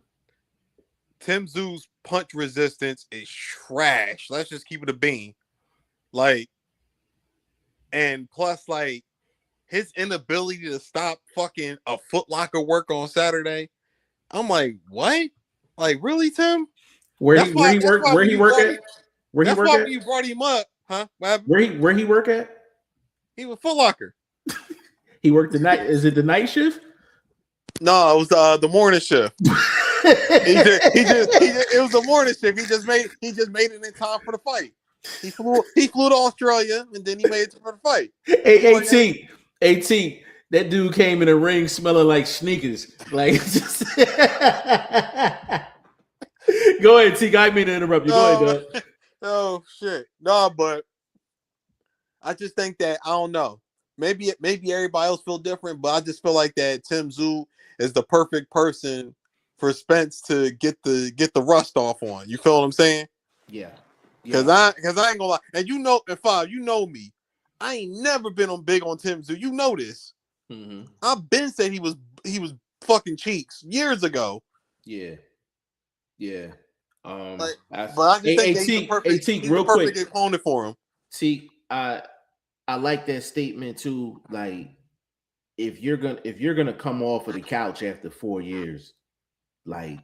Tim Tszyu's punch resistance is trash. Let's just keep it a bean. Like, and plus, like, his inability to stop fucking a Foot Locker work on Saturday. I'm like, what? Like, really, Tim?
Where he work at?
Where he
That's
work
why
at?
when you brought him up, huh?
Where he work at?
He was Foot Locker.
He worked the night. Is it the night shift?
No, it was the morning shift. It was the morning shift. He just made it in time for the fight. He flew to Australia and then he made it for the fight.
Hey, AT, that dude came in the ring smelling like sneakers. Like, go ahead, T. I didn't mean to interrupt you. Go ahead, dog.
Oh shit. No, but I just think that I don't know. Maybe everybody else feel different, but I just feel like that Tim Tszyu is the perfect person for Spence to get the rust off on. You feel what I'm saying?
Yeah.
Because I ain't gonna lie. And you know, if you know me, I ain't never been on big on Tim Tszyu. You know this.
Mm-hmm.
I've been said he was fucking cheeks years ago.
Yeah. Yeah.
But I just think that he's the perfect opponent for him.
See, I like that statement too. Like, if you're gonna come off of the couch after 4 years, like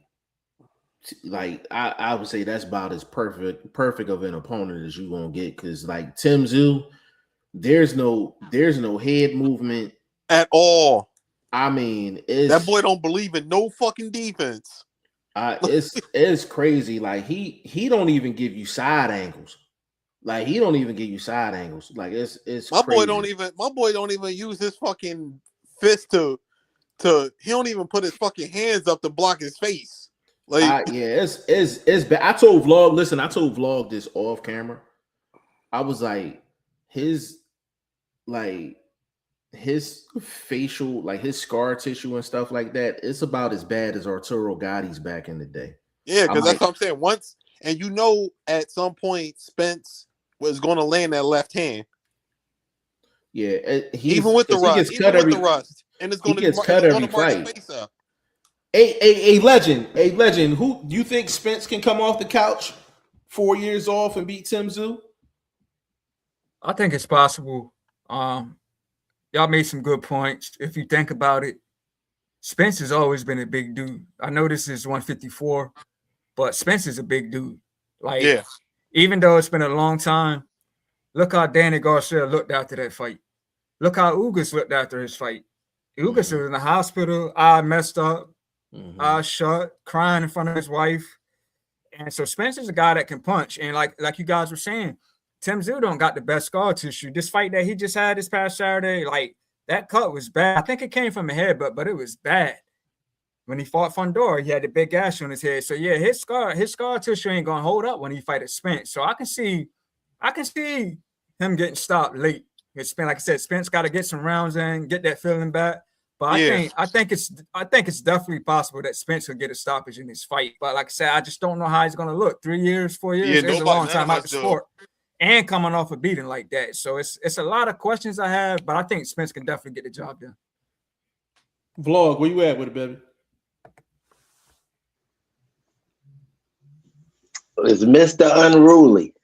I would say that's about as perfect of an opponent as you're gonna get. Because like Tim Tszyu, there's no head movement
at all.
I mean,
that boy don't believe in no fucking defense.
It's crazy. Like he don't even give you side angles. Like he don't even give you side angles. Like it's
my
crazy.
My boy don't even use his fucking fist to he don't even put his fucking hands up to block his face. Like
it's bad. I told Vlog this off camera. I was like his facial, like his scar tissue and stuff like that, it's about as bad as Arturo Gotti's back in the day.
Yeah, because that's what I'm saying. Once, and you know, at some point, Spence was going to land that left hand.
Yeah,
even with the rust, and it's going to
cut every fight. A legend. Who do you think Spence can come off the couch 4 years off and beat Tim Tszyu?
I think it's possible. Y'all made some good points. If you think about it, Spence has always been a big dude. I know this is 154, but Spence is a big dude. Like, yeah. Even though it's been a long time, look how Danny Garcia looked after that fight. Look how Ugas looked after his fight. Ugas was in the hospital, eye messed up, eye shut, crying in front of his wife. And so Spence is a guy that can punch. And like you guys were saying, Tim Tszyu don't got the best scar tissue. This fight that he just had this past Saturday, like that cut was bad. I think it came from the head, but it was bad. When he fought Fundora, he had a big gash on his head. So yeah, his scar tissue ain't gonna hold up when he fight at Spence. So I can see him getting stopped late. It's Spence, like I said, Spence got to get some rounds in, get that feeling back. But I think it's definitely possible that Spence will get a stoppage in his fight. But like I said, I just don't know how he's gonna look. 3 years, 4 years is a long time out the sport. And coming off a beating like that. So it's a lot of questions I have, but I think Spence can definitely get the job done.
Vlog, where you at with it, baby?
It's Mr. Unruly.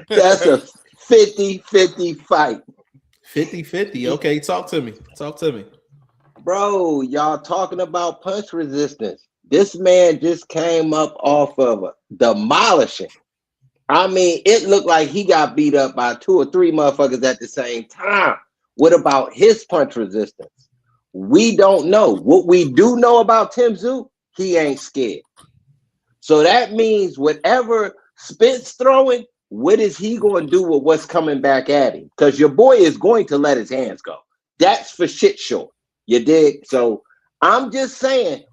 That's a 50-50 fight.
50-50. Okay, talk to me.
Bro, y'all talking about punch resistance. This man just came up off of a demolishing. I mean, it looked like he got beat up by 2 or 3 motherfuckers at the same time. What about his punch resistance? We don't know. What we do know about Tim Tszyu, he ain't scared. So that means whatever Spence throwing, what is he going to do with what's coming back at him? Because your boy is going to let his hands go. That's for shit sure. You dig? So I'm just saying,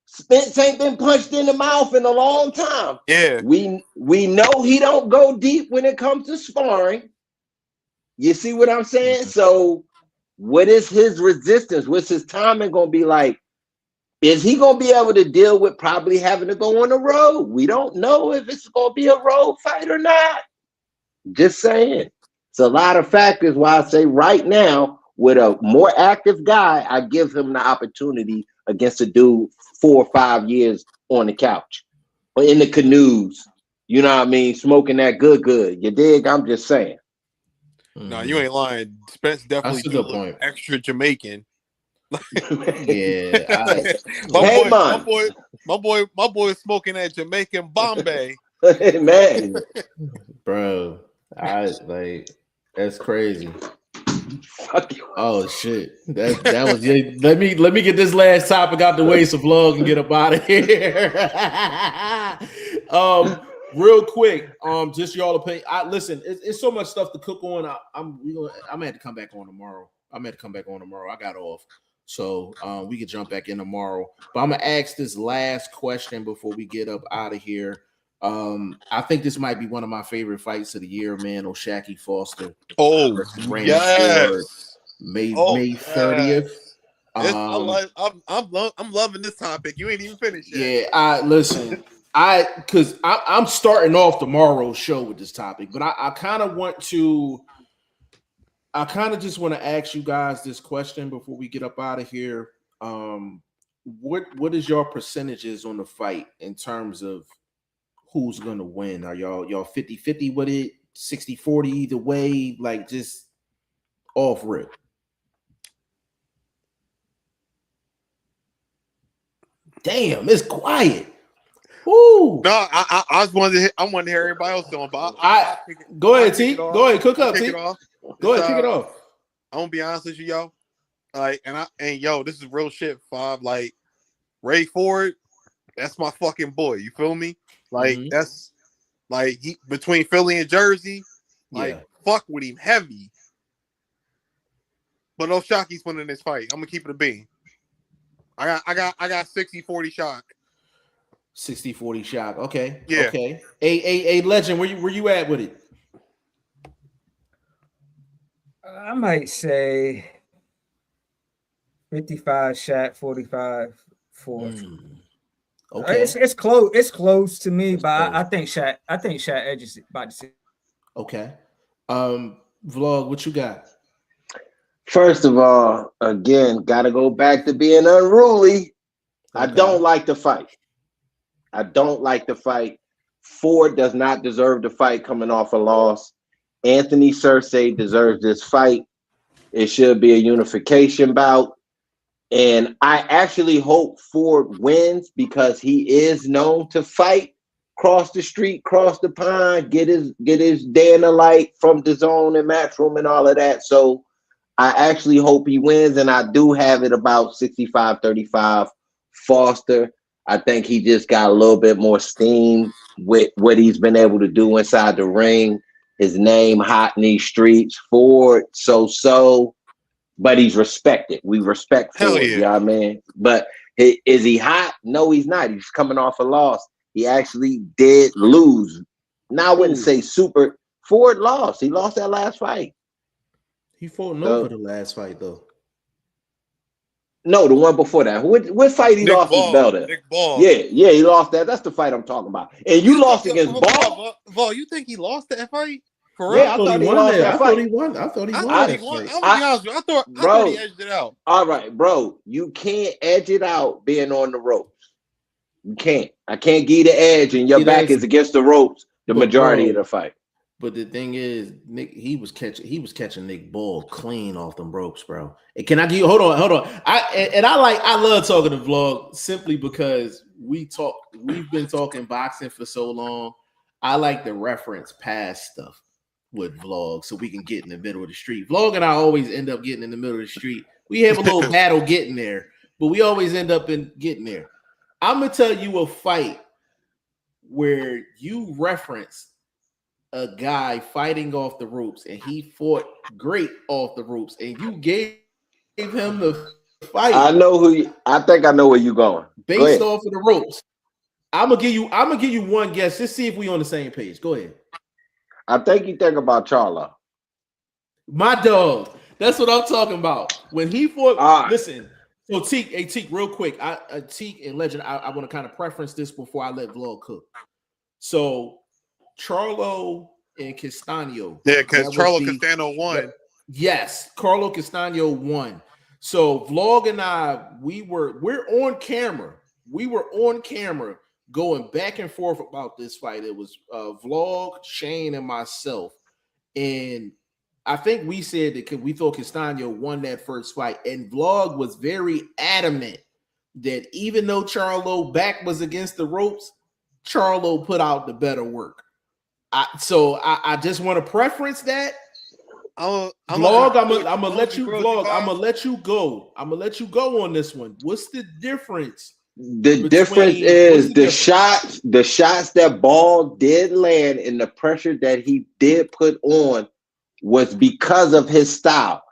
Spence ain't been punched in the mouth in a long time.
Yeah.
We know he don't go deep when it comes to sparring. You see what I'm saying? So what is his resistance? What's his timing going to be like? Is he going to be able to deal with probably having to go on the road? We don't know if it's going to be a road fight or not. Just saying. It's a lot of factors why I say right now, with a more active guy, I give him the opportunity against a dude 4 or 5 years on the couch or in the canoes. You know what I mean? Smoking that good. You dig? I'm just saying.
No, you ain't lying. Spence definitely do look extra Jamaican.
Yeah.
My boy is smoking that Jamaican Bombay.
Man,
bro. I like that's crazy.
fuck you.
Oh shit. That was let me get this last topic out the way so vlog and get up out of here. Real quick, just y'all opinion. Listen, it's so much stuff to cook on. I'm gonna have to come back on tomorrow. I got off. So we could jump back in tomorrow. But I'm gonna ask this last question before we get up out of here. I think this might be one of my favorite fights of the year, man. O'Shaquie Foster versus Randy Ford, May 30th.
I'm loving this topic. You ain't even finished yet.
Yeah, listen. I'm starting off tomorrow's show with this topic, but I kind of just want to ask you guys this question before we get up out of here. What is your percentages on the fight in terms of who's gonna win? Are y'all 50-50 with it, 60-40 either way? Like just off rip. Damn, it's quiet. Woo.
No, I wanted to hear everybody else doing, but
go ahead, T. Go ahead, cook up, T. Go ahead, kick it off.
I'm gonna be honest with you, yo. Like, and yo, this is real shit, Five. Like, Ray Ford, that's my fucking boy. You feel me? Like, that's like between Philly and Jersey, like fuck with him heavy. But O'Shaquie's winning this fight. I'm gonna keep it a bean. I got 60-40 shock.
60-40 shock. Okay.
Yeah.
Okay. A legend, where you at with it?
I might say 55 Shaq, 45 Ford.
Okay.
It's close. It's close to me, but I think Shaq edges it by the.
Okay. Vlog, what you got?
First of all, again, gotta go back to being unruly. Okay. I don't like the fight. Ford does not deserve the fight coming off a loss. Anthony Cersei deserves this fight. It should be a unification bout. And I actually hope Ford wins because he is known to fight, cross the street, cross the pond, get his day in the light from the zone and Matchroom and all of that. So I actually hope he wins, and I do have it about 65-35 Foster. I think he just got a little bit more steam with what he's been able to do inside the ring. His name hot in these streets. Ford, so, but he's respected. We respect Ford, you know what I mean? But is he hot? No, he's not. He's coming off a loss. He actually did lose. Now I wouldn't say super. Ford lost. He lost that last fight.
He fought over the last fight, though.
No, the one before that. What fight he lost his belt at?
Nick Ball.
Yeah, he lost that. That's the fight I'm talking about. And you lost against Ball?
Vol, you think he lost that fight?
For real? Yeah, I thought he lost that fight.
I thought he won. I thought
he edged it out.
All right, bro. You can't edge it out being on the ropes. You can't. I can't give you the edge, and your back is against the ropes the majority of the fight.
But the thing is, Nick, he was catching Nick Ball clean off them ropes, bro. And can I give you hold on? I love talking to Vlog simply because we've been talking boxing for so long. I like to reference past stuff with Vlog so we can get in the middle of the street. Vlog and I always end up getting in the middle of the street. We have a little battle getting there, but we always end up getting there. I'm gonna tell you a fight where you reference a guy fighting off the ropes, and he fought great off the ropes, and you gave him the fight.
I think I know where you're going.
Based off of the ropes. I'm gonna give you one guess. Just see if we on the same page. Go ahead.
I think you think about Charlo.
My dog. That's what I'm talking about. When he fought, listen. So Teak, real quick. Teak and Legend, I want to kind of preference this before I let Vlog cook. So Charlo and Castaño.
Yeah, because Charlo Castaño won.
Yes, Carlo Castaño won. So Vlog and I, we're on camera. We were on camera going back and forth about this fight. It was Vlog, Shane, and myself. And I think we said that we thought Castaño won that first fight. And Vlog was very adamant that even though Charlo back was against the ropes,
Charlo put out the better work. I just want to preference that.
I'm
gonna let you vlog. I'm gonna let you go. I'm gonna let you go on this one. What's the difference?
The difference is the shots that Ball did land and the pressure that he did put on was because of his style.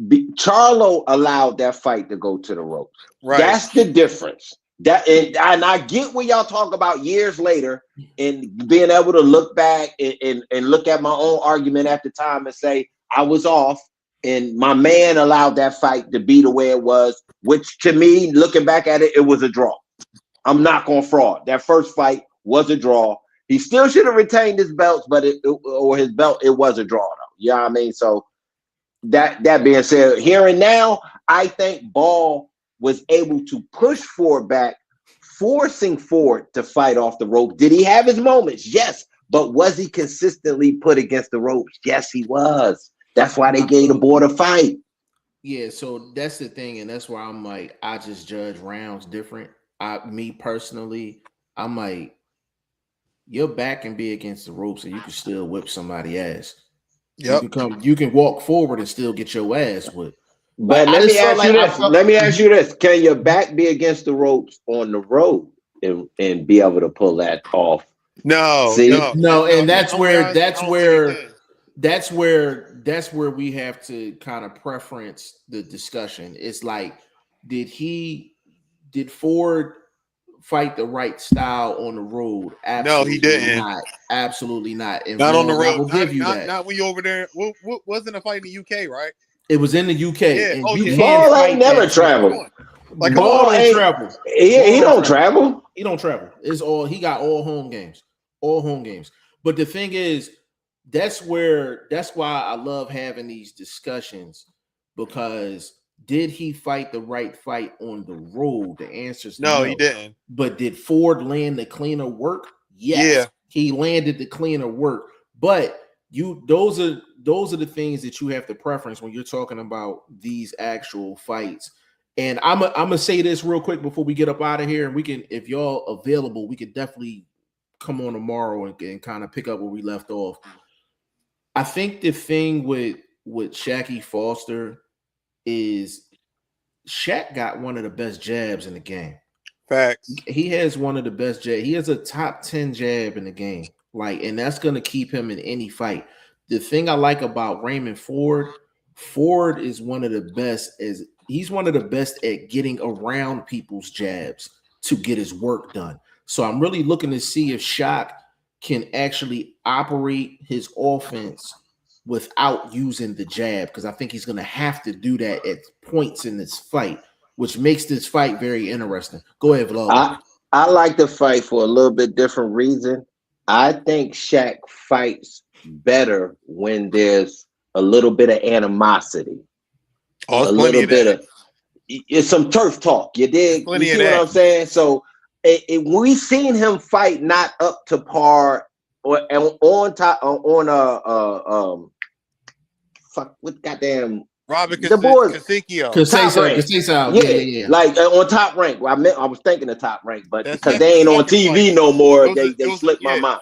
Charlo allowed that fight to go to the ropes. Right. That's the difference. And I get what y'all talk about years later and being able to look back and look at my own argument at the time and say I was off and my man allowed that fight to be the way it was, which to me, looking back at it, it was a draw. I'm not going to fraud. That first fight was a draw. He still should have retained his belts, but it was a draw though. You know what I mean? So that being said, here and now, I think Ball was able to push Ford back, forcing Ford to fight off the rope. Did he have his moments? Yes. But was he consistently put against the ropes? Yes, he was. That's why they gave the boy a fight.
Yeah, so that's the thing, and that's why I'm like, I just judge rounds different. Me personally, I'm like, your back can be against the ropes and you can still whip somebody's ass. Yep. You can walk forward and still get your ass whipped.
But let me ask you this. Can your back be against the ropes on the road and be able to pull that off?
No, and that's where we have to kind of preference the discussion. It's like, did Ford fight the right style on the road? Absolutely
no, he didn't.
Not. Absolutely not. And
not on the road.
I will give you that.
Not when you over there. What wasn't a fight in the UK, right?
It was in the UK.
Yeah.
And
Ball ain't never traveled.
Like Ball ain't travel.
He don't travel.
He don't travel. It's all he got. All home games. All home games. But the thing is, that's why I love having these discussions, because did he fight the right fight on the road? The answer is no,
he didn't.
But did Ford land the cleaner work? Yes. Yeah. He landed the cleaner work. But those are the things that you have to preference when you're talking about these actual fights. And I'm gonna say this real quick before we get up out of here, and we can, if y'all available, we could definitely come on tomorrow and kind of pick up where we left off. I think the thing with Shaquie Foster is Shaq got one of the best jabs in the game.
Facts.
He has one of the best jabs. He has a top 10 jab in the game. And that's going to keep him in any fight. The thing I like about Raymond Ford is one of the best. He's one of the best at getting around people's jabs to get his work done. So I'm really looking to see if Shaq can actually operate his offense without using the jab, because I think he's going to have to do that at points in this fight, which makes this fight very interesting. Go ahead, Vlog.
I like the fight for a little bit different reason. I think Shaq fights better when there's a little bit of animosity. A little bit of it's some turf talk. You dig? You see what I'm saying? So we've seen him fight not up to par or on top on fuck with goddamn
Robert Kasicchio.
Yeah, like on Top Rank. I was thinking of Top Rank, but because they ain't on TV no more, they slipped my mind.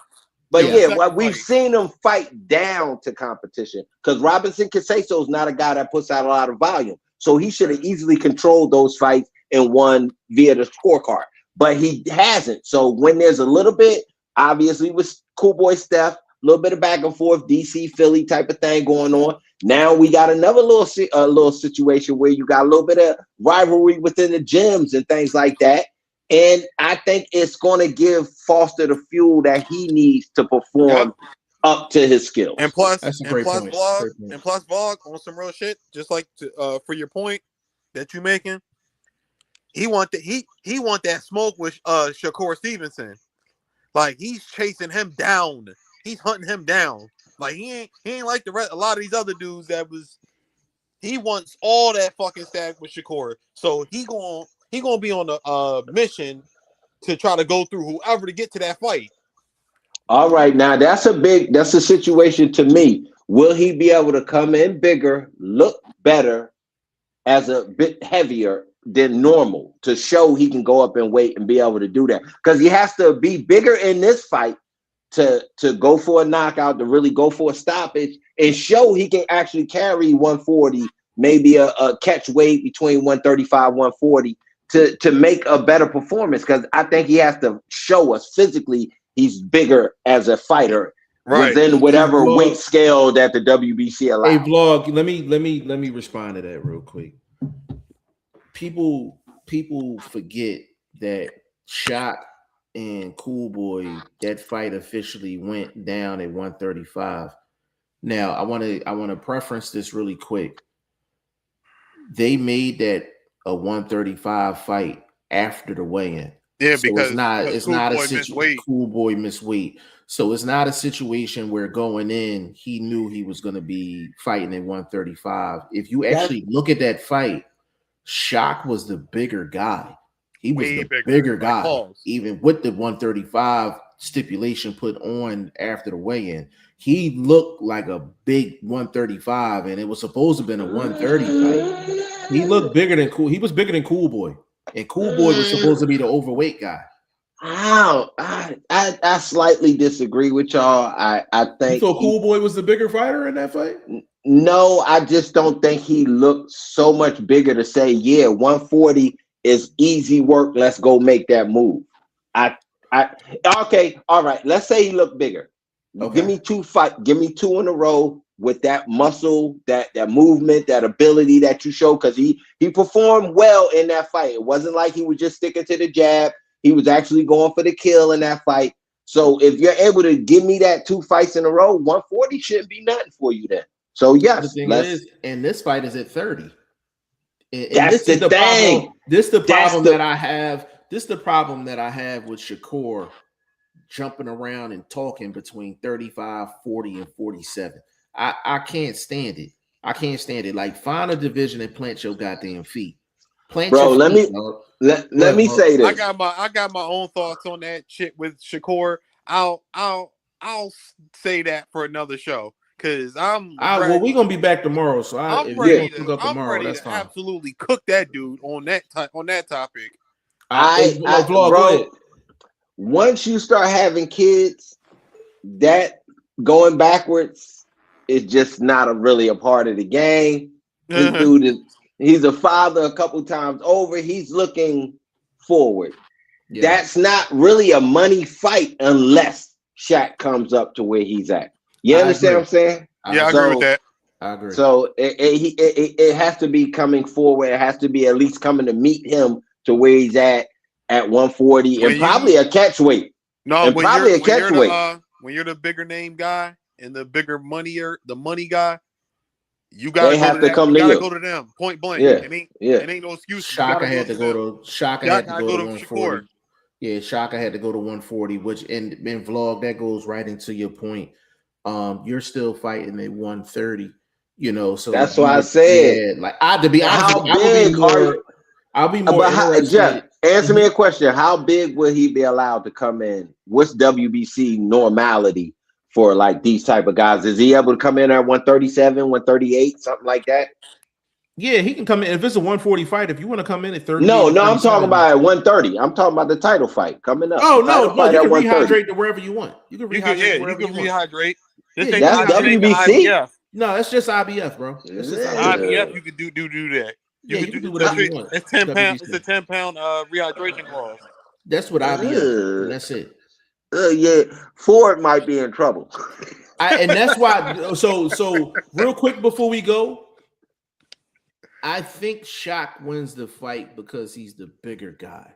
But we've seen him fight down to competition, because Robinson Casado is not a guy that puts out a lot of volume. So he should have easily controlled those fights and won via the scorecard. But he hasn't. So when there's a little bit, obviously with Cool Boy Steph, a little bit of back and forth, DC, Philly type of thing going on. Now we got another little situation where you got a little bit of rivalry within the gyms and things like that. And I think it's going to give Foster the fuel that he needs to perform up to his skills.
And plus, Vlog on some real shit, just like for your point that you're making, he want that smoke with Shakur Stevenson. Like, he's chasing him down. He's hunting him down. Like, he ain't like a lot of these other dudes he wants all that fucking stack with Shakur. So he gonna be on a mission to try to go through whoever to get to that fight.
All right, now that's a situation to me. Will he be able to come in bigger, look better, as a bit heavier, than normal to show he can go up in weight and be able to do that. Because he has to be bigger in this fight to go for a knockout, to really go for a stoppage and show he can actually carry 140, maybe a catch weight between 135, 140 to make a better performance. Because I think he has to show us physically he's bigger as a fighter.
Right.
Within whatever
Vlog,
weight scale that the WBC allows.
Hey, Vlog, let me respond to that real quick. People forget that Shock and Cool Boy, that fight officially went down at 135. Now, I want to preference this really quick. They made that a 135 fight after the weigh-in.
Yeah,
So
because
it's not a situation. Cool Boy missed weight. So it's not a situation where going in, he knew he was going to be fighting at 135. If you actually look at that fight, Shock was the bigger guy. He was the bigger guy, even with the 135 stipulation put on after the weigh-in. He looked like a big 135, and it was supposed to have been a 130 fight. He looked bigger than Cool. He was bigger than Cool Boy, and Cool Boy was supposed to be the overweight guy.
Wow, I slightly disagree with y'all. I think
so. Cool Boy was the bigger fighter in that fight.
No, I just don't think he looked so much bigger to say, yeah, 140 is easy work. Let's go make that move. Okay, all right. Let's say he looked bigger. Okay. Give me two in a row with that muscle, that movement, that ability that you show, because he performed well in that fight. It wasn't like he was just sticking to the jab. He was actually going for the kill in that fight. So if you're able to give me that 2 fights in a row, 140 shouldn't be nothing for you then. So yes,
the thing is, and this fight is at 30. And
that's
this
the thing.
This is the problem that I have. This is the problem that I have with Shakur jumping around and talking between 35, 40, and 47. I can't stand it. I can't stand it. Like, find a division and plant your goddamn feet. Plant
Bro,
your feet,
let me say this.
I got my own thoughts on that shit with Shakur. I'll say that for another show. Because
well, we're gonna be back tomorrow, so
I'm ready to absolutely cook that dude on that topic.
Bro, once you start having kids, that going backwards is just not really a part of the game. This dude he's a father a couple times over. He's looking forward. Yeah. That's not really a money fight unless Shaq comes up to where he's at. You understand what I'm saying?
Yeah, I agree with that.
I agree.
So it has to be coming forward. It has to be at least coming to meet him to where he's at 140 and probably a catch weight.
No, when you're the bigger name guy and the bigger money guy, you gotta go to them. Point blank.
Yeah.
It ain't no excuse.
Shaka had to go to 140. Yeah, Shaka had to go to 140, which in Vlog, that goes right into your point. You're still fighting at 130, so
that's why I said,
like, to be honest, I'll be more interested.
Jeff, answer me a question. How big will he be allowed to come in? What's WBC normality for like these type of guys? Is he able to come in at 137, 138, something like that?
Yeah, he can come in. If it's a 140 fight, if you want to come in at 30.
No, I'm talking about at 130. I'm talking about the title fight coming up.
Oh, no, you can rehydrate to wherever you want. You can
rehydrate.
That's WBC.
No, it's just IBF, bro. It's just
IBF. You could do that.
You can do whatever you want.
It's 10 pounds. It's a 10-pound rehydration clause.
That's what IBF. That's it.
Yeah, Ford might be in trouble.
And that's why. So real quick before we go, I think Shock wins the fight because he's the bigger guy.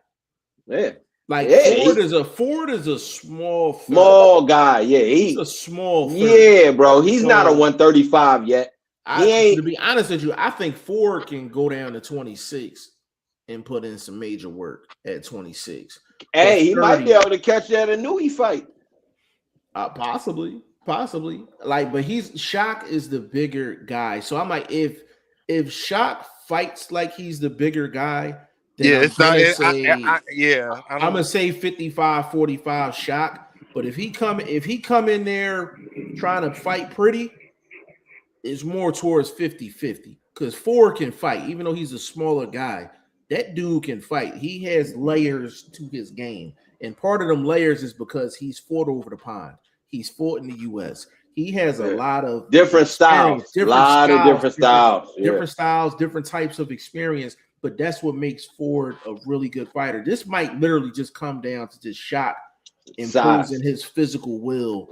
Yeah.
Ford is a
small guy. Yeah, he's
a small.
Yeah, bro. He's not a 135 yet.
To be honest with you, I think Ford can go down to 26 and put in some major work at 26.
Hey, he might be able to catch that Inouye fight.
Possibly. Like, but Shock is the bigger guy. So I'm like, if Shock fights like he's the bigger guy, then I'm gonna say 55-45 Shock. But if he come in there trying to fight pretty, it's more towards 50-50 because Ford can fight, even though he's a smaller guy. that dude can fight. He has layers to his game. And part of them layers is because he's fought over the pond. He's fought in the U.S. He has a lot of
different styles, different
styles, different types of experience. But that's what makes Ford a really good fighter. This might literally just come down to just shot imposing his physical will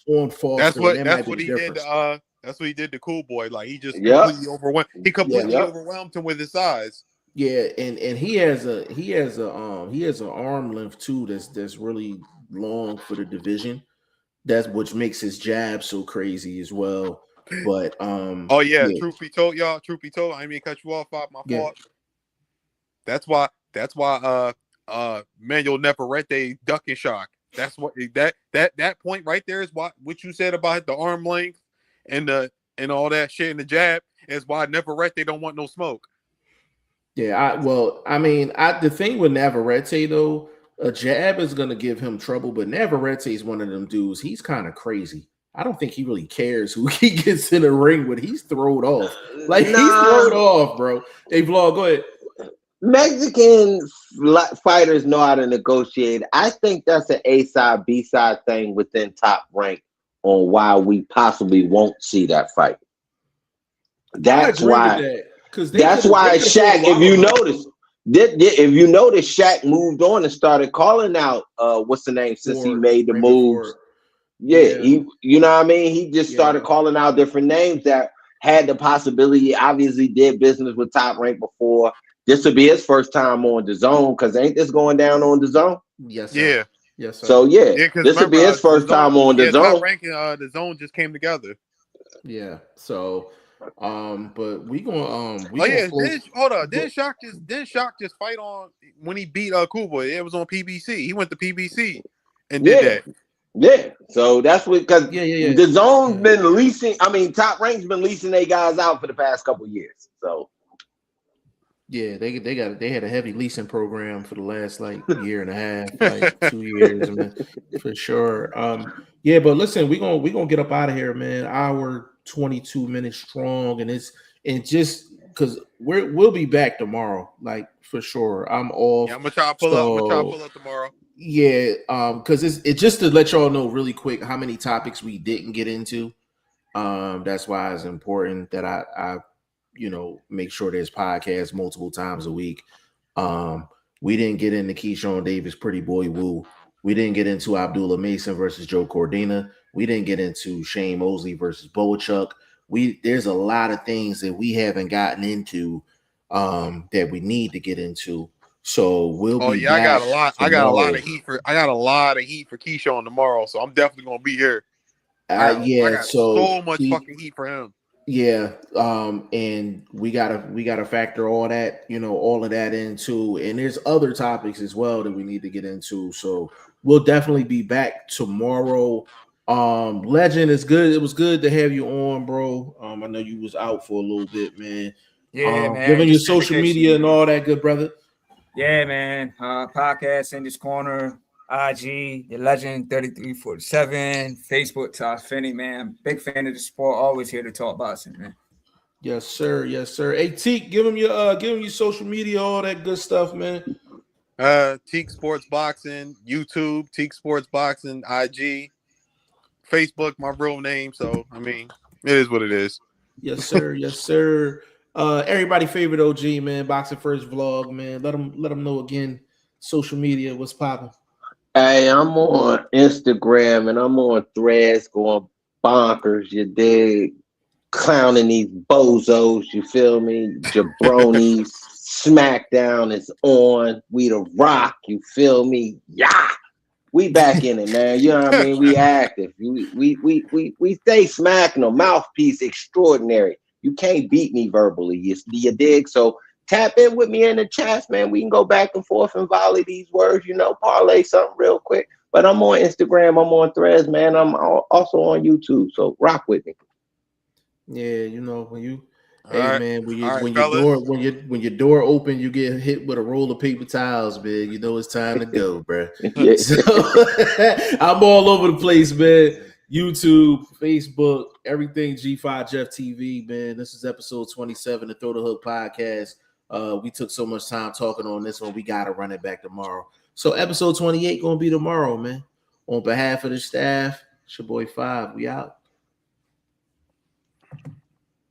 on Foster.
That's what he did. That's what he did to Cool Boy. Like he just completely overwhelmed. He completely overwhelmed him with his size.
Yeah, and he has an arm length too that's really long for the division. That's which makes his jab so crazy as well. But
truth be told, I didn't mean to cut you off. My fault. That's why Manuel Neferrete duck and shock. That's what that point right there is what you said about the arm length and all that shit and the jab is why Neferrete don't want no smoke.
Yeah, the thing with Navarrete though, a jab is gonna give him trouble, but Navarrete is one of them dudes. He's kind of crazy. I don't think he really cares who he gets in the ring with. He's thrown off. Like he's thrown off, bro. Hey, Vlog, go ahead.
Mexican fighters know how to negotiate. I think that's an A side, B side thing within Top Rank on why we possibly won't see that fight. That's why. That's why Shaq, if you notice, Shaq moved on and started calling out what's the name since he made the moves. He, you know what I mean? He just started calling out different names that had the possibility. Obviously, did business with Top Rank before. This would be his first time on the Zone because ain't this going down on the Zone?
Yes, sir.
Yeah.
Yes, sir.
So this would be his first time on the Zone.
Top Rank and the Zone just came together.
Yeah. So. But we gonna
Didn't Shock just fight on when he beat Cool Boy? It was on PBC. He went to PBC and did that.
Yeah. So that's what the Zone's been leasing. I mean, Top Rank's been leasing their guys out for the past couple years. So
yeah, they had a heavy leasing program for the last year and a half, 2 years, man, for sure. But listen, we gonna get up out of here, man. Hour 22 minutes strong, and just because we'll be back tomorrow, for sure. I'm off.
Yeah, I'm gonna try to pull up tomorrow.
Yeah, because it's just to let y'all know really quick how many topics we didn't get into. That's why it's important that I make sure there's podcasts multiple times a week. We didn't get into Keyshawn Davis, Pretty Boy Woo. We didn't get into Abdullah Mason versus Joe Cordina. We didn't get into Shane Mosley versus Boachuk. There's a lot of things that we haven't gotten into that we need to get into. So we'll be back.
I got a lot of heat for Keyshawn tomorrow. So I'm definitely gonna be here. I got so much fucking heat for him.
Yeah, and we gotta factor all that, all of that into, and there's other topics as well that we need to get into. So we'll definitely be back tomorrow. Legend is good. It was good to have you on, bro. I know you was out for a little bit, man.
Yeah, man.
Giving your social media and all that, good brother.
Yeah, man. Podcast in this corner. IG, the Legend 3347, Facebook, Todd Finney, man. Big fan of the sport. Always here to talk boxing, man.
Yes, sir. Yes, sir. Hey, Teak, give him your social media, all that good stuff, man.
Teak Sports Boxing, YouTube, Teak Sports Boxing, IG, Facebook, my real name. So I mean, it is what it is.
Yes, sir. Yes, sir. Everybody favorite OG, man. Boxing First Vlog, man. Let them know again. Social media, what's popping?
Hey, I'm on Instagram and I'm on Threads going bonkers, you dig? Clowning these bozos, you feel me? Jabronis, SmackDown is on. We the Rock, you feel me? Yeah. We back in it, man. You know what I mean? We active. We stay smacking them. Mouthpiece extraordinary. You can't beat me verbally, you dig? So tap in with me in the chats, man. We can go back and forth and volley these words, parlay something real quick. But I'm on Instagram, I'm on Threads, man. I'm also on YouTube, so rock with me.
Yeah, when you, man, when your door open, you get hit with a roll of paper towels, man. You know it's time to go, bro. So, I'm all over the place, man. YouTube, Facebook, everything G5 Jeff TV, man. This is episode 27 of Throw the Hook podcast. We took so much time talking on this one. We got to run it back tomorrow. So episode 28 going to be tomorrow, man. On behalf of the staff, it's your boy 5. We out.